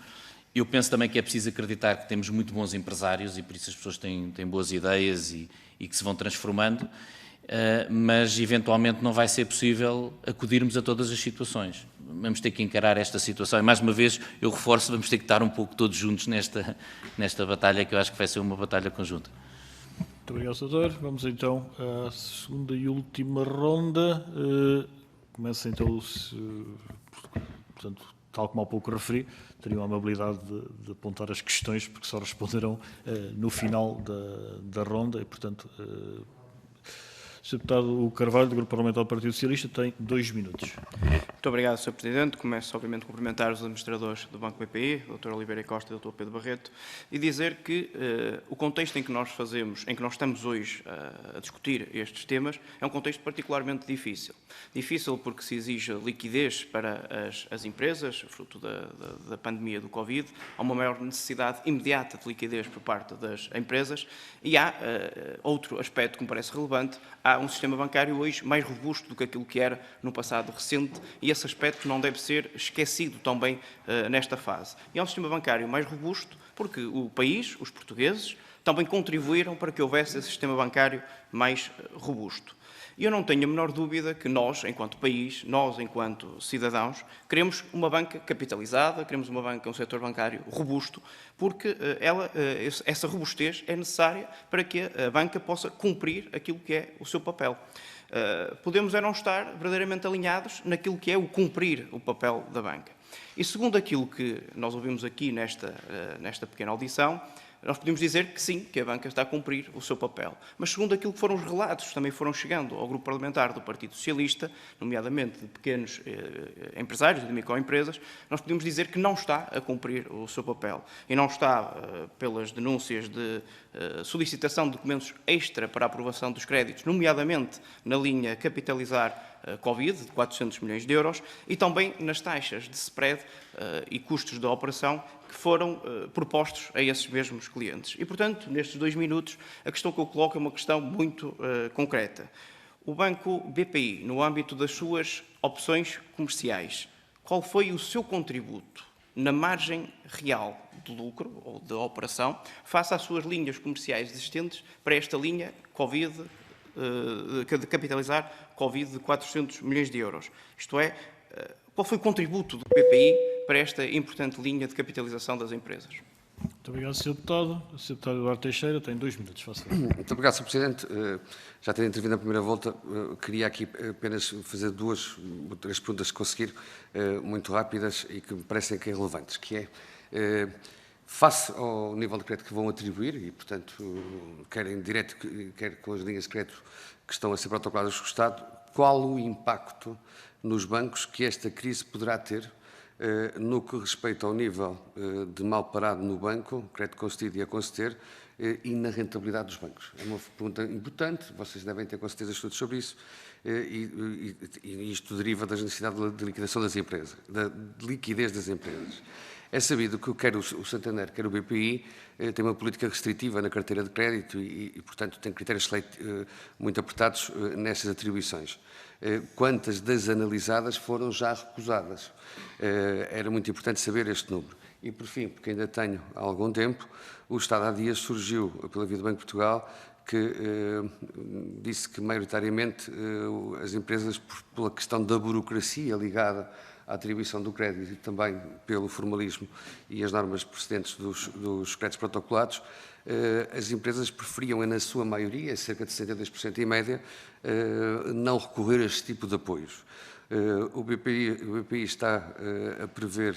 Eu penso também que é preciso acreditar que temos muito bons empresários e por isso as pessoas têm boas ideias e que se vão transformando, mas eventualmente não vai ser possível acudirmos a todas as situações. Vamos ter que encarar esta situação e, mais uma vez, eu reforço, vamos ter que estar um pouco todos juntos nesta batalha, que eu acho que vai ser uma batalha conjunta. Muito obrigado, doutor. Vamos então à segunda e última ronda. Começa então, portanto, tal como há pouco referi, teriam a amabilidade de apontar as questões, porque só responderão no final da ronda e, portanto, Sr. Deputado Carvalho, do Grupo Parlamentar do Partido Socialista, tem 2 minutos. Muito obrigado, Sr. Presidente. Começo, obviamente, a cumprimentar os administradores do Banco BPI, o Dr. Oliveira Costa e o Dr. Pedro Barreto, e dizer que o contexto em que nós estamos hoje a discutir estes temas, é um contexto particularmente difícil. Difícil porque se exige liquidez para as empresas, fruto da pandemia do Covid, há uma maior necessidade imediata de liquidez por parte das empresas, e há outro aspecto que me parece relevante: há um sistema bancário hoje mais robusto do que aquilo que era no passado recente, e esse aspecto não deve ser esquecido também nesta fase. E é um sistema bancário mais robusto porque o país, os portugueses, também contribuíram para que houvesse esse sistema bancário mais robusto. E eu não tenho a menor dúvida que nós, enquanto país, nós, enquanto cidadãos, queremos uma banca capitalizada, queremos uma banca, um setor bancário robusto, porque essa robustez é necessária para que a banca possa cumprir aquilo que é o seu papel. Podemos não estar verdadeiramente alinhados naquilo que é o cumprir o papel da banca. E segundo aquilo que nós ouvimos aqui nesta pequena audição, nós podemos dizer que sim, que a banca está a cumprir o seu papel. Mas segundo aquilo que foram os relatos que também foram chegando ao grupo parlamentar do Partido Socialista, nomeadamente de pequenos empresários e de microempresas, nós podemos dizer que não está a cumprir o seu papel. E não está pelas denúncias de solicitação de documentos extra para a aprovação dos créditos, nomeadamente na linha capitalizar Covid, de 400 milhões de euros, e também nas taxas de spread e custos da operação que foram propostos a esses mesmos clientes. E, portanto, nestes 2 minutos, a questão que eu coloco é uma questão muito concreta. O Banco BPI, no âmbito das suas opções comerciais, qual foi o seu contributo na margem real de lucro ou de operação face às suas linhas comerciais existentes para esta linha Covid, de capitalizar Covid de 400 milhões de euros? Isto é, qual foi o contributo do BPI para esta importante linha de capitalização das empresas? Muito obrigado, Sr. Deputado. O Sr. Deputado Eduardo Teixeira tem 2 minutos. Faça. Muito obrigado, Sr. Presidente. Já tendo intervindo na primeira volta, queria aqui apenas fazer 2 ou 3 perguntas, se conseguir, muito rápidas e que me parecem que é relevantes, que é, face ao nível de crédito que vão atribuir, e, portanto, quer em direto, quer com as linhas de crédito que estão a ser protocoladas com o Estado, qual o impacto nos bancos que esta crise poderá ter no que respeita ao nível de mal parado no banco, crédito concedido e a conceder, e na rentabilidade dos bancos? É uma pergunta importante, vocês devem ter com certeza estudos sobre isso, e isto deriva das necessidades de liquidação das empresas, da liquidez das empresas. É sabido que quer o Santander, quer o BPI, tem uma política restritiva na carteira de crédito e portanto, tem critérios muito apertados nessas atribuições. Quantas das analisadas foram já recusadas? Era muito importante saber este número. E, por fim, porque ainda tenho algum tempo, o Estado há dias surgiu, pela via do Banco de Portugal, que disse que, maioritariamente, as empresas, pela questão da burocracia ligada à atribuição do crédito e também pelo formalismo e as normas precedentes dos créditos protocolados, as empresas preferiam, na sua maioria, cerca de 62% em média, não recorrer a este tipo de apoios. O BPI está a prever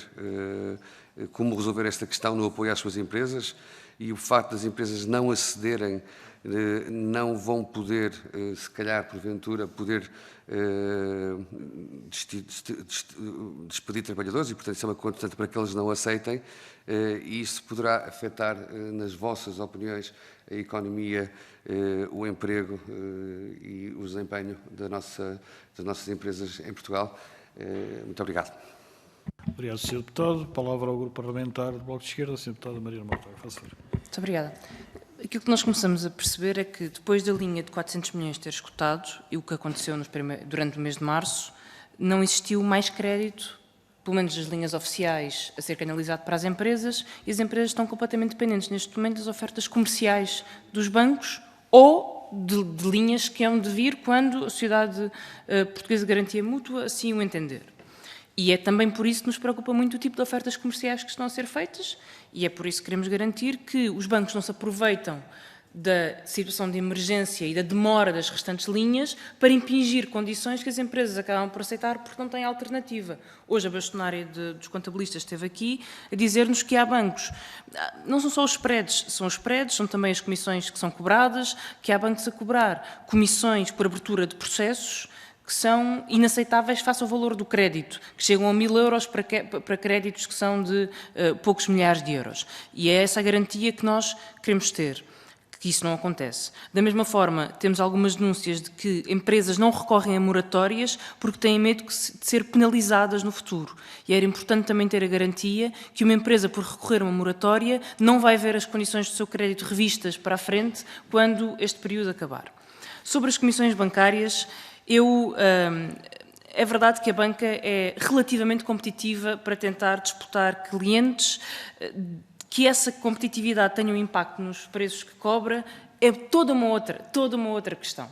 como resolver esta questão no apoio às suas empresas, e o facto das empresas não acederem, não vão poder, se calhar, porventura, poder despedir trabalhadores, e, portanto, isso é uma constante para que eles não aceitem, e isso poderá afetar, nas vossas opiniões, a economia, o emprego e o desempenho das nossas empresas em Portugal. Muito obrigado. Obrigado, Sr. Deputado. Palavra ao Grupo Parlamentar do Bloco de Esquerda, Sr. Deputado Mariana Mortágua. Faça favor. Muito obrigada. Aquilo que nós começamos a perceber é que, depois da linha de 400 milhões ter escutado, e o que aconteceu durante o mês de março, não existiu mais crédito, pelo menos as linhas oficiais, a ser canalizado para as empresas, e as empresas estão completamente dependentes, neste momento, das ofertas comerciais dos bancos ou de linhas que hão de vir quando a Sociedade Portuguesa de Garantia Mútua assim o entender. E é também por isso que nos preocupa muito o tipo de ofertas comerciais que estão a ser feitas, e é por isso que queremos garantir que os bancos não se aproveitam da situação de emergência e da demora das restantes linhas para impingir condições que as empresas acabam por aceitar porque não têm alternativa. Hoje a bastonária dos contabilistas esteve aqui a dizer-nos que há bancos, não são só os spreads, são também as comissões que são cobradas, que há bancos a cobrar comissões por abertura de processos que são inaceitáveis face ao valor do crédito, que chegam a 1.000 euros para créditos que são de poucos milhares de euros. E é essa a garantia que nós queremos ter, que isso não acontece. Da mesma forma, temos algumas denúncias de que empresas não recorrem a moratórias porque têm medo de ser penalizadas no futuro. E era importante também ter a garantia que uma empresa, por recorrer a uma moratória, não vai ver as condições do seu crédito revistas para a frente quando este período acabar. Sobre as comissões bancárias, é verdade que a banca é relativamente competitiva para tentar disputar clientes, que essa competitividade tenha um impacto nos preços que cobra é toda uma outra questão.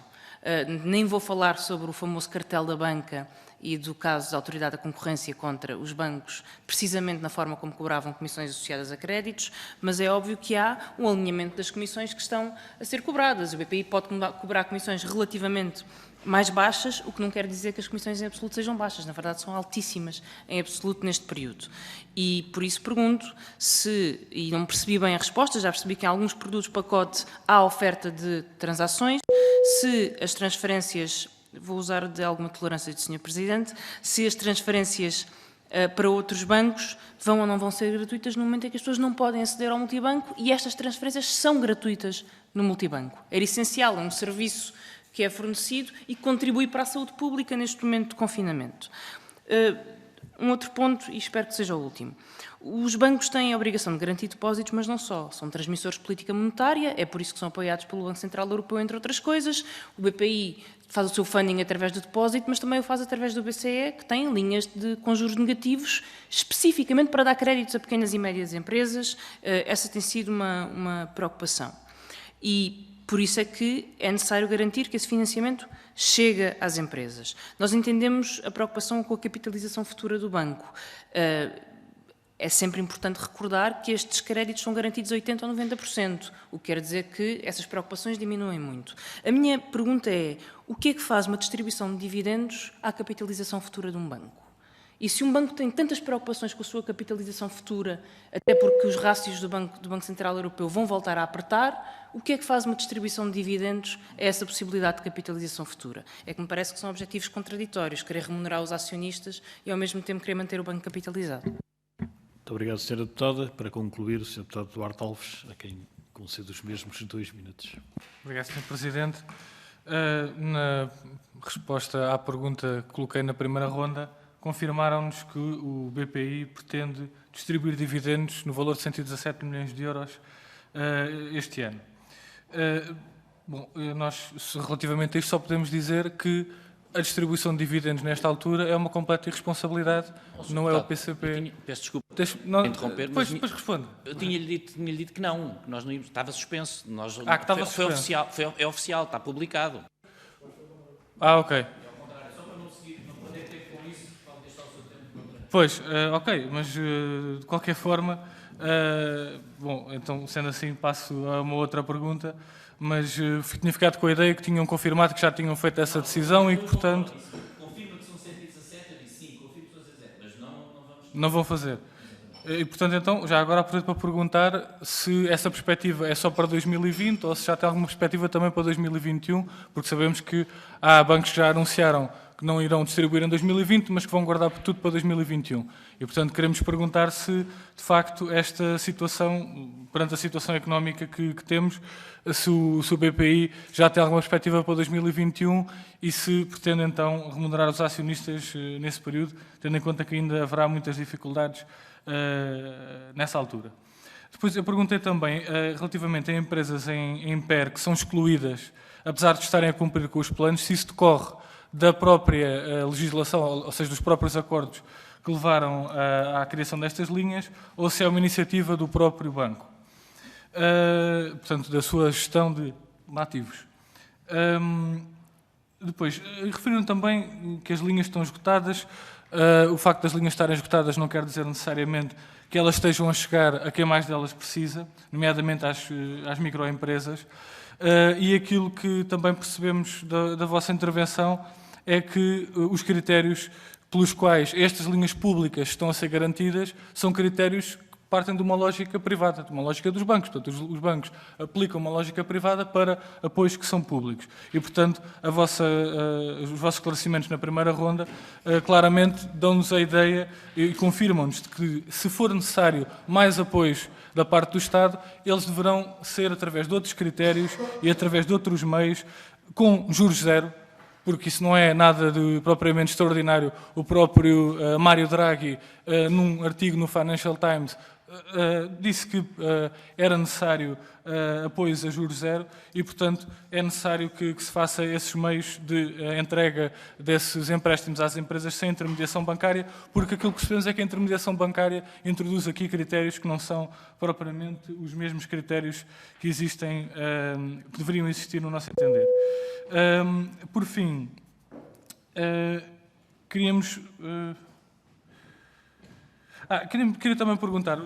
Nem vou falar sobre o famoso cartel da banca e do caso da Autoridade da Concorrência contra os bancos, precisamente na forma como cobravam comissões associadas a créditos, mas é óbvio que há um alinhamento das comissões que estão a ser cobradas. O BPI pode cobrar comissões relativamente mais baixas, o que não quer dizer que as comissões em absoluto sejam baixas. Na verdade, são altíssimas em absoluto neste período. E por isso pergunto se, e não percebi bem a resposta, já percebi que em alguns produtos pacote há oferta de transações, se as transferências, vou usar de alguma tolerância do Sr. Presidente, se as transferências para outros bancos vão ou não vão ser gratuitas no momento em que as pessoas não podem aceder ao multibanco e estas transferências são gratuitas no multibanco. Era essencial, é um serviço que é fornecido e que contribui para a saúde pública neste momento de confinamento. Um outro ponto, e espero que seja o último. Os bancos têm a obrigação de garantir depósitos, mas não só. São transmissores de política monetária, é por isso que são apoiados pelo Banco Central Europeu, entre outras coisas. O BPI faz o seu funding através do depósito, mas também o faz através do BCE, que tem linhas com juros negativos, especificamente para dar créditos a pequenas e médias empresas. Essa tem sido uma preocupação. E por isso é que é necessário garantir que esse financiamento chega às empresas. Nós entendemos a preocupação com a capitalização futura do banco. É sempre importante recordar que estes créditos são garantidos a 80% ou 90%, o que quer dizer que essas preocupações diminuem muito. A minha pergunta é, o que é que faz uma distribuição de dividendos à capitalização futura de um banco? E se um banco tem tantas preocupações com a sua capitalização futura, até porque os rácios do Banco Central Europeu vão voltar a apertar, o que é que faz uma distribuição de dividendos a essa possibilidade de capitalização futura? É que me parece que são objetivos contraditórios, querer remunerar os acionistas e ao mesmo tempo querer manter o banco capitalizado. Muito obrigado, Sra. Deputada. Para concluir, o Sr. Deputado Duarte Alves, a quem concedo os mesmos 2 minutos. Obrigado, Sr. Presidente. Na resposta à pergunta que coloquei na primeira ronda, confirmaram-nos que o BPI pretende distribuir dividendos no valor de 117 milhões de euros este ano. Bom, nós, relativamente a isto, só podemos dizer que a distribuição de dividendos nesta altura é uma completa irresponsabilidade, não é o PCP. Peço desculpa interromper, mas depois respondo. Eu tinha-lhe dito que não, que nós não íamos, estava suspenso. Nós, que estava suspenso. Oficial, é oficial, está publicado. Ok. Pois, ok, mas de qualquer forma, bom, então sendo assim passo a uma outra pergunta, mas tinha ficado com a ideia que tinham confirmado que já tinham feito essa decisão e que, portanto... Confirma que são 117, eu disse sim, confirmo que são 117, mas não vamos... Não vão fazer. E, portanto, então, já agora aproveito para perguntar se essa perspectiva é só para 2020 ou se já tem alguma perspectiva também para 2021, porque sabemos que há bancos que já anunciaram que não irão distribuir em 2020, mas que vão guardar tudo para 2021. E, portanto, queremos perguntar se, de facto, esta situação, perante a situação económica que temos, se o BPI já tem alguma perspectiva para 2021 e se pretende, então, remunerar os acionistas nesse período, tendo em conta que ainda haverá muitas dificuldades nessa altura. Depois, eu perguntei também, relativamente a empresas em PER que são excluídas, apesar de estarem a cumprir com os planos, se isso decorre da própria legislação, ou seja, dos próprios acordos que levaram à criação destas linhas, ou se é uma iniciativa do próprio banco. Portanto, da sua gestão de ativos. Depois, referiram também que as linhas estão esgotadas. O facto das linhas estarem esgotadas não quer dizer necessariamente que elas estejam a chegar a quem mais delas precisa, nomeadamente às microempresas. E aquilo que também percebemos da vossa intervenção é que os critérios pelos quais estas linhas públicas estão a ser garantidas são critérios que partem de uma lógica privada, de uma lógica dos bancos. Portanto, os bancos aplicam uma lógica privada para apoios que são públicos. E, portanto, os vossos esclarecimentos na primeira ronda claramente dão-nos a ideia e confirmam-nos que, se for necessário mais apoios da parte do Estado, eles deverão ser através de outros critérios e através de outros meios, com juros zero, porque isso não é nada de propriamente extraordinário. O próprio Mário Draghi, num artigo no Financial Times, disse que era necessário apoios a juros zero e, portanto, é necessário que se faça esses meios de entrega desses empréstimos às empresas sem intermediação bancária, porque aquilo que percebemos é que a intermediação bancária introduz aqui critérios que não são propriamente os mesmos critérios que existem, que deveriam existir no nosso entender. Por fim, queria também perguntar,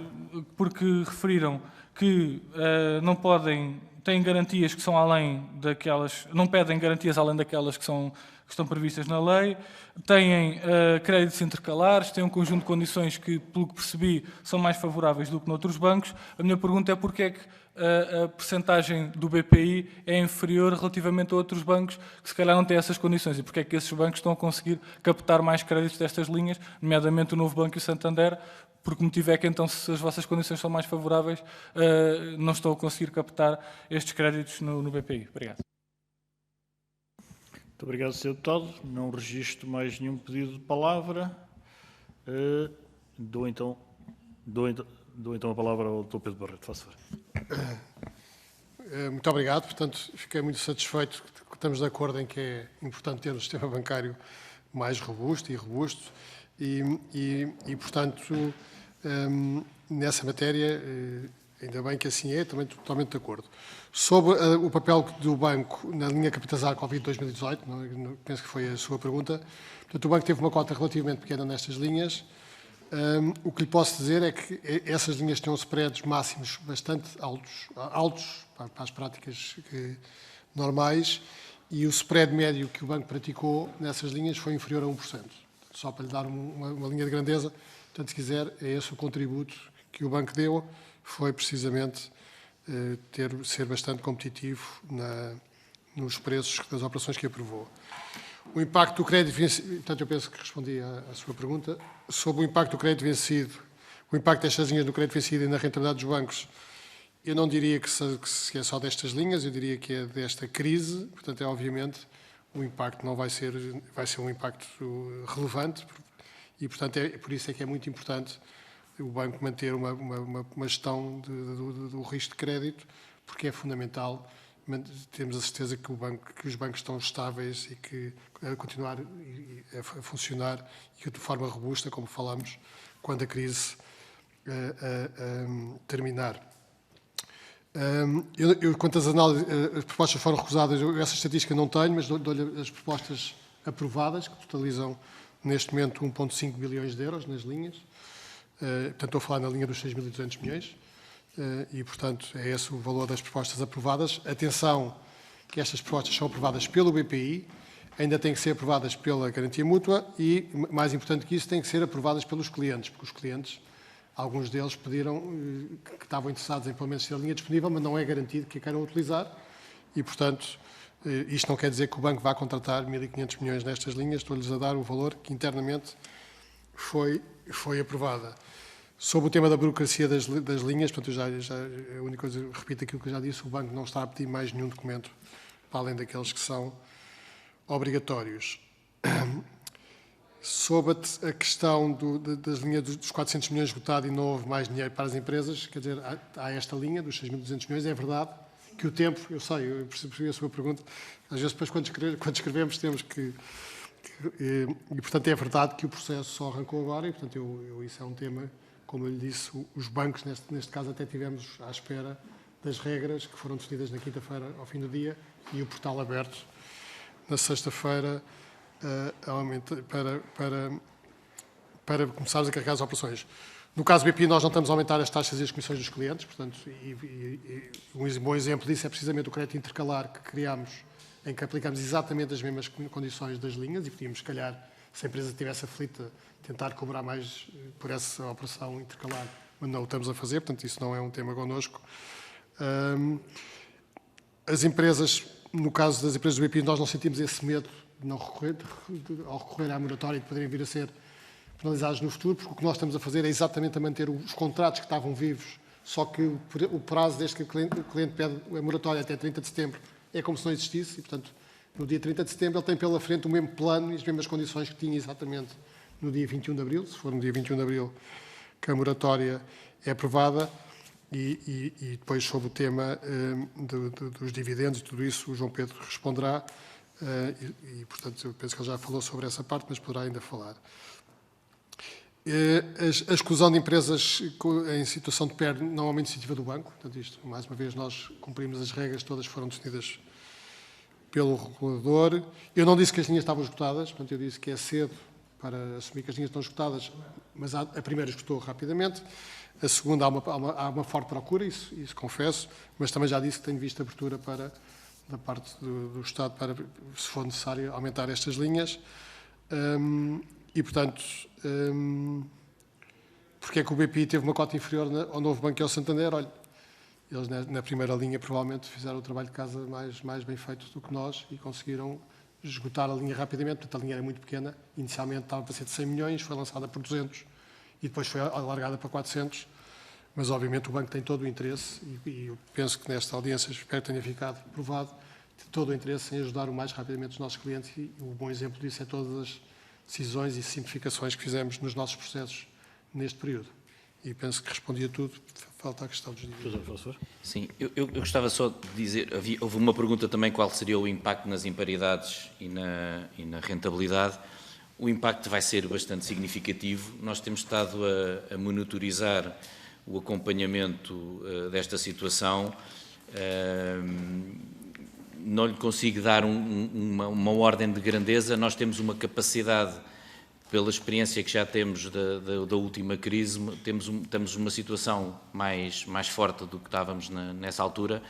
porque referiram que não podem têm garantias que são além daquelas, não pedem garantias além daquelas que estão previstas na lei, têm créditos intercalares, têm um conjunto de condições que, pelo que percebi, são mais favoráveis do que noutros bancos. A minha pergunta é porque é que a percentagem do BPI é inferior relativamente a outros bancos que se calhar não têm essas condições e porque é que esses bancos estão a conseguir captar mais créditos destas linhas, nomeadamente o Novo Banco e o Santander. Por que motivo é que então, se as vossas condições são mais favoráveis, não estão a conseguir captar estes créditos no BPI? Obrigado. Muito obrigado, Sr. Deputado. Não registro mais nenhum pedido de palavra. Dou então a palavra ao Dr. Pedro Barreto. Faça favor. Muito obrigado. Portanto, fiquei muito satisfeito que estamos de acordo em que é importante ter um sistema bancário mais robusto e portanto, nessa matéria, ainda bem que assim é, também estou totalmente de acordo. Sobre o papel do banco na linha capitalizar Covid 2018, penso que foi a sua pergunta, portanto, o banco teve uma cota relativamente pequena nestas linhas. O que lhe posso dizer é que essas linhas têm spreads máximos bastante altos para as práticas normais, e o spread médio que o banco praticou nessas linhas foi inferior a 1%. Só para lhe dar uma linha de grandeza, portanto, se quiser, é esse o contributo que o banco deu, foi precisamente ser bastante competitivo nos preços das operações que aprovou. O impacto do crédito vencido, portanto, eu penso que respondi à sua pergunta, sobre o impacto do crédito vencido, o impacto destas linhas no crédito vencido e na rentabilidade dos bancos, eu não diria que é só destas linhas, eu diria que é desta crise, portanto, obviamente, o impacto não vai ser um impacto relevante e, portanto, por isso é que é muito importante o banco manter uma gestão do risco de crédito, porque é fundamental termos a certeza que os bancos estão estáveis e que a continuar a funcionar e de forma robusta, como falamos, quando a crise terminar. Quanto às análises, as propostas foram recusadas, essa estatística não tenho, mas dou-lhe as propostas aprovadas, que totalizam neste momento 1,5 bilhões de euros nas linhas. Portanto, estou a falar na linha dos 6.200 milhões. E, portanto, é esse o valor das propostas aprovadas. Atenção que estas propostas são aprovadas pelo BPI, ainda têm que ser aprovadas pela Garantia Mútua e, mais importante que isso, têm que ser aprovadas pelos clientes, porque os clientes, alguns deles pediram que estavam interessados em pelo menos ter a linha disponível, mas não é garantido que a queiram utilizar e, portanto, isto não quer dizer que o banco vá contratar 1.500 milhões nestas linhas, estou-lhes a dar o valor que internamente foi aprovada. Sobre o tema da burocracia das linhas, portanto, a única coisa, repito aquilo que eu já disse, o banco não está a pedir mais nenhum documento para além daqueles que são obrigatórios. Sobre a questão das linhas dos 400 milhões esgotado e não houve mais dinheiro para as empresas, quer dizer, há esta linha dos 6.200 milhões, é verdade que o tempo, eu sei, eu percebi a sua pergunta, às vezes depois quando escrevemos temos que... E, portanto, é verdade que o processo só arrancou agora e, portanto, isso é um tema... Como eu lhe disse, os bancos, neste caso, até tivemos à espera das regras que foram definidas na quinta-feira ao fim do dia e o portal aberto na sexta-feira para começarmos a carregar as operações. No caso do BPI, nós não estamos a aumentar as taxas e as comissões dos clientes, portanto, um bom exemplo disso é precisamente o crédito intercalar que criámos, em que aplicamos exatamente as mesmas condições das linhas e podíamos, se calhar, se a empresa estivesse aflita, tentar cobrar mais por essa operação intercalar, mas não o estamos a fazer, portanto, isso não é um tema connosco. As empresas, no caso das empresas do BPI, nós não sentimos esse medo de não ao recorrer à moratória e de poderem vir a ser penalizados no futuro, porque o que nós estamos a fazer é exatamente a manter os contratos que estavam vivos, só que o prazo desde que o cliente pede a moratória até 30 de setembro é como se não existisse e, portanto, no dia 30 de setembro ele tem pela frente o mesmo plano e as mesmas condições que tinha exatamente no dia 21 de abril, se for no dia 21 de abril que a moratória é aprovada e depois sobre o tema dos dividendos e tudo isso o João Pedro responderá e, portanto, eu penso que ele já falou sobre essa parte, mas poderá ainda falar. A exclusão de empresas em situação de PER não é uma iniciativa do banco, portanto, isto, mais uma vez, nós cumprimos as regras, todas foram definidas pelo regulador. Eu não disse que as linhas estavam esgotadas, portanto, eu disse que é cedo para assumir que as linhas estão esgotadas, mas a primeira esgotou rapidamente. A segunda, há uma forte procura, isso confesso, mas também já disse que tenho visto abertura da parte do Estado para, se for necessário, aumentar estas linhas. E, portanto, porque é que o BPI teve uma cota inferior ao novo banco e ao Santander? Olha, eles na primeira linha provavelmente fizeram o trabalho de casa mais bem feito do que nós e conseguiram esgotar a linha rapidamente. Portanto, a linha era muito pequena. Inicialmente estava para ser de 100 milhões, foi lançada por 200 e depois foi alargada para 400. Mas, obviamente, o banco tem todo o interesse e eu penso que nesta audiência, espero que tenha ficado provado, tem todo o interesse em ajudar o mais rapidamente os nossos clientes e um bom exemplo disso é todas as decisões e simplificações que fizemos nos nossos processos neste período. E penso que respondi a tudo. Falta a questão dos dividendos. Sim, eu gostava só de dizer, houve uma pergunta também qual seria o impacto nas imparidades e na rentabilidade. O impacto vai ser bastante significativo. Nós temos estado a monitorizar o acompanhamento desta situação. Não lhe consigo dar uma ordem de grandeza. Nós temos uma capacidade, pela experiência que já temos da última crise, temos uma situação mais forte do que estávamos nessa altura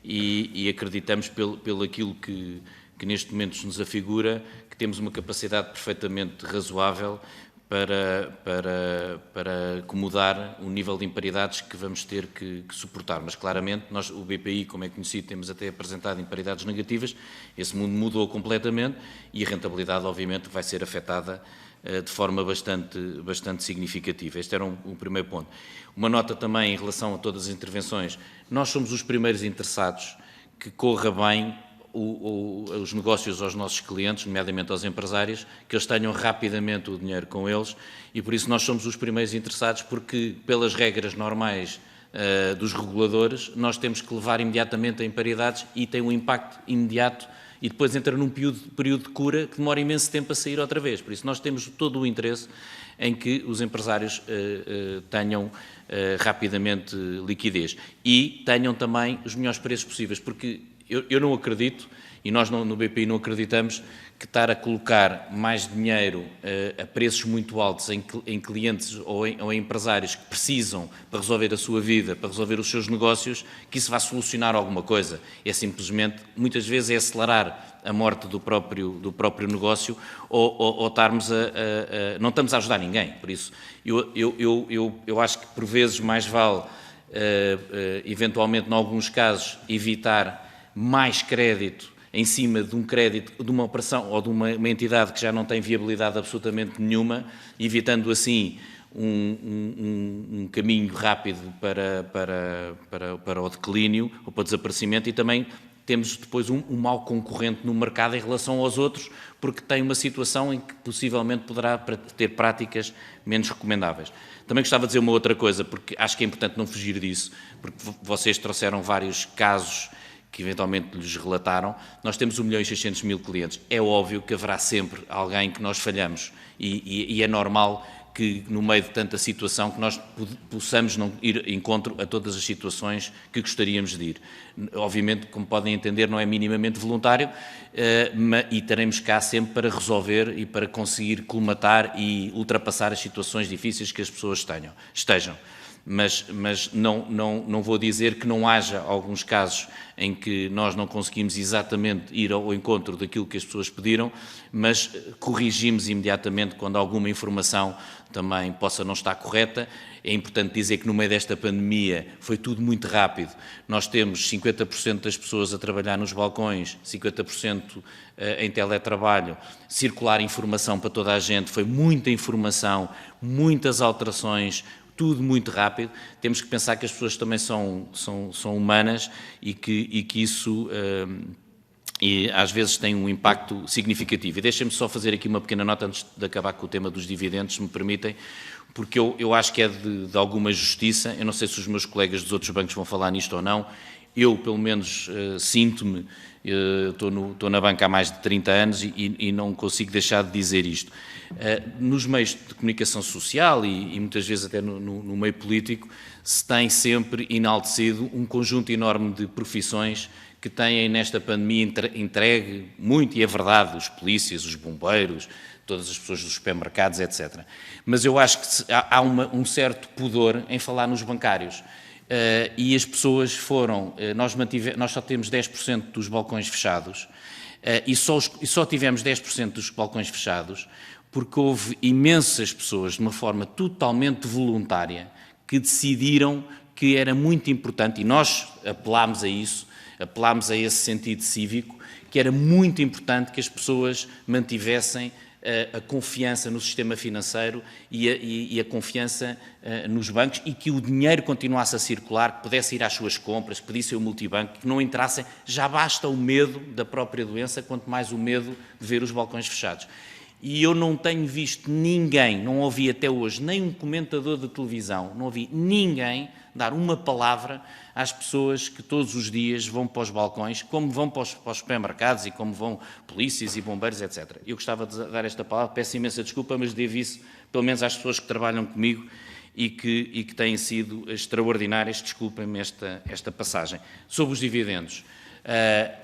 e acreditamos, pelo aquilo que neste momento nos afigura, que temos uma capacidade perfeitamente razoável para acomodar o nível de imparidades que vamos ter que suportar. Mas, claramente, nós, o BPI, como é conhecido, temos até apresentado imparidades negativas, esse mundo mudou completamente e a rentabilidade, obviamente, vai ser afetada de forma bastante significativa. Este era o primeiro ponto. Uma nota também em relação a todas as intervenções. Nós somos os primeiros interessados que corra bem os negócios aos nossos clientes, nomeadamente aos empresários, que eles tenham rapidamente o dinheiro com eles e por isso nós somos os primeiros interessados porque, pelas regras normais dos reguladores, nós temos que levar imediatamente a imparidades e tem um impacto imediato e depois entra num período de cura que demora imenso tempo a sair outra vez. Por isso nós temos todo o interesse em que os empresários tenham rapidamente liquidez e tenham também os melhores preços possíveis, porque eu não acredito, e nós no BPI não acreditamos, que estar a colocar mais dinheiro a preços muito altos em clientes ou em empresários que precisam para resolver a sua vida, para resolver os seus negócios, que isso vá solucionar alguma coisa. É simplesmente, muitas vezes, é acelerar a morte do próprio negócio ou estarmos não estamos a ajudar ninguém. Por isso, eu acho que, por vezes, mais vale, eventualmente, em alguns casos, evitar mais crédito em cima de um crédito, de uma operação ou de uma entidade que já não tem viabilidade absolutamente nenhuma, evitando assim um caminho rápido para o declínio ou para o desaparecimento e também temos depois um mau concorrente no mercado em relação aos outros, porque tem uma situação em que possivelmente poderá ter práticas menos recomendáveis. Também gostava de dizer uma outra coisa, porque acho que é importante não fugir disso, porque vocês trouxeram vários casos que eventualmente lhes relataram. Nós temos 1.600.000 clientes. É óbvio que haverá sempre alguém que nós falhamos e é normal que no meio de tanta situação que nós possamos não ir encontro a todas as situações que gostaríamos de ir. Obviamente, como podem entender, não é minimamente voluntário e estaremos cá sempre para resolver e para conseguir colmatar e ultrapassar as situações difíceis que as pessoas estejam. Mas não vou dizer que não haja alguns casos em que nós não conseguimos exatamente ir ao encontro daquilo que as pessoas pediram, mas corrigimos imediatamente quando alguma informação também possa não estar correta. É importante dizer que no meio desta pandemia foi tudo muito rápido. Nós temos 50% das pessoas a trabalhar nos balcões, 50% em teletrabalho, circular informação para toda a gente, foi muita informação, muitas alterações, tudo muito rápido. Temos que pensar que as pessoas também são humanas e que isso às vezes tem um impacto significativo. E deixem-me só fazer aqui uma pequena nota antes de acabar com o tema dos dividendos, se me permitem, porque eu acho que é de alguma justiça. Eu não sei se os meus colegas dos outros bancos vão falar nisto ou não. Eu, pelo menos, sinto-me, estou na banca há mais de 30 anos e não consigo deixar de dizer isto. Nos meios de comunicação social e muitas vezes até no meio político, se tem sempre enaltecido um conjunto enorme de profissões que têm nesta pandemia entregue muito, e é verdade, os polícias, os bombeiros, todas as pessoas dos supermercados, etc. Mas eu acho que há um certo pudor em falar nos bancários. E as pessoas foram... Nós só temos 10% dos balcões fechados e só tivemos 10% dos balcões fechados porque houve imensas pessoas, de uma forma totalmente voluntária, que decidiram que era muito importante, e nós apelámos a isso, apelámos a esse sentido cívico, que era muito importante que as pessoas mantivessem a confiança no sistema financeiro e a confiança nos bancos e que o dinheiro continuasse a circular, que pudesse ir às suas compras, que pedisse o multibanco, que não entrassem. Já basta o medo da própria doença, quanto mais o medo de ver os balcões fechados. E eu não tenho visto ninguém, não ouvi até hoje, nem um comentador de televisão, não ouvi ninguém dar uma palavra às pessoas que todos os dias vão para os balcões, como vão para os supermercados e como vão polícias e bombeiros, etc. Eu gostava de dar esta palavra, peço imensa desculpa, mas devo isso, pelo menos às pessoas que trabalham comigo e que têm sido extraordinárias, desculpem-me esta passagem. Sobre os dividendos,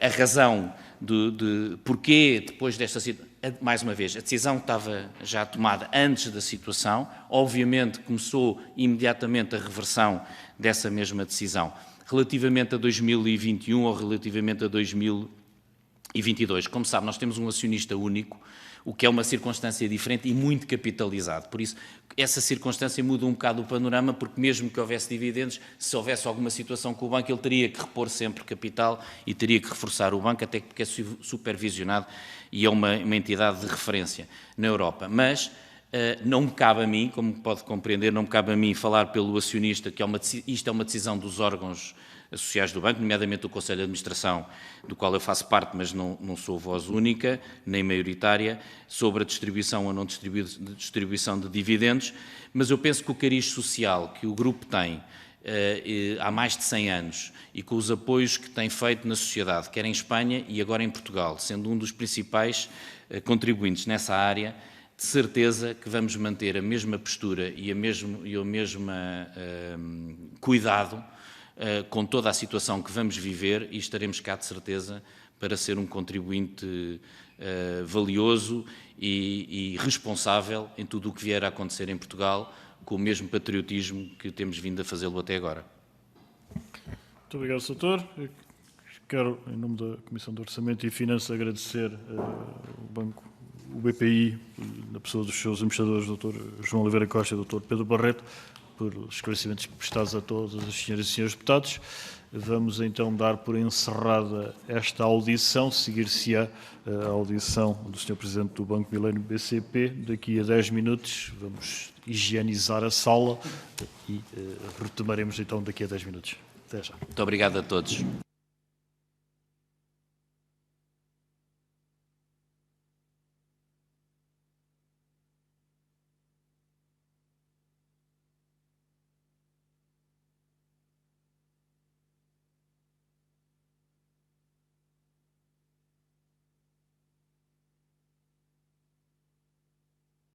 a razão de porquê, depois desta situação, mais uma vez, a decisão estava já tomada antes da situação, obviamente começou imediatamente a reversão dessa mesma decisão. Relativamente a 2021 ou relativamente a 2022, como sabe, nós temos um acionista único, o que é uma circunstância diferente e muito capitalizado. Por isso, essa circunstância muda um bocado o panorama, porque mesmo que houvesse dividendos, se houvesse alguma situação com o banco, ele teria que repor sempre capital e teria que reforçar o banco, até porque é supervisionado e é uma entidade de referência na Europa. Mas não me cabe a mim, como pode compreender, não me cabe a mim falar pelo acionista, que isto é uma decisão dos órgãos associados do banco, nomeadamente o Conselho de Administração, do qual eu faço parte, mas não sou voz única, nem maioritária, sobre a distribuição ou não distribuição de dividendos, mas eu penso que o cariz social que o grupo tem há mais de 100 anos e com os apoios que tem feito na sociedade, quer em Espanha e agora em Portugal, sendo um dos principais contribuintes nessa área, de certeza que vamos manter a mesma postura e o mesmo cuidado com toda a situação que vamos viver e estaremos cá de certeza para ser um contribuinte valioso e responsável em tudo o que vier a acontecer em Portugal, com o mesmo patriotismo que temos vindo a fazê-lo até agora. Muito obrigado, Sr. Doutor. Quero, em nome da Comissão de Orçamento e Finanças, agradecer o BPI, na pessoa dos seus administradores, Dr. João Oliveira Costa e Dr. Pedro Barreto, por esclarecimentos prestados a todas as senhoras e senhores deputados. Vamos então dar por encerrada esta audição, seguir-se-á a audição do Sr. Presidente do Banco Milênio BCP. Daqui a 10 minutos vamos higienizar a sala e retomaremos então daqui a 10 minutos. Até já. Muito obrigado a todos.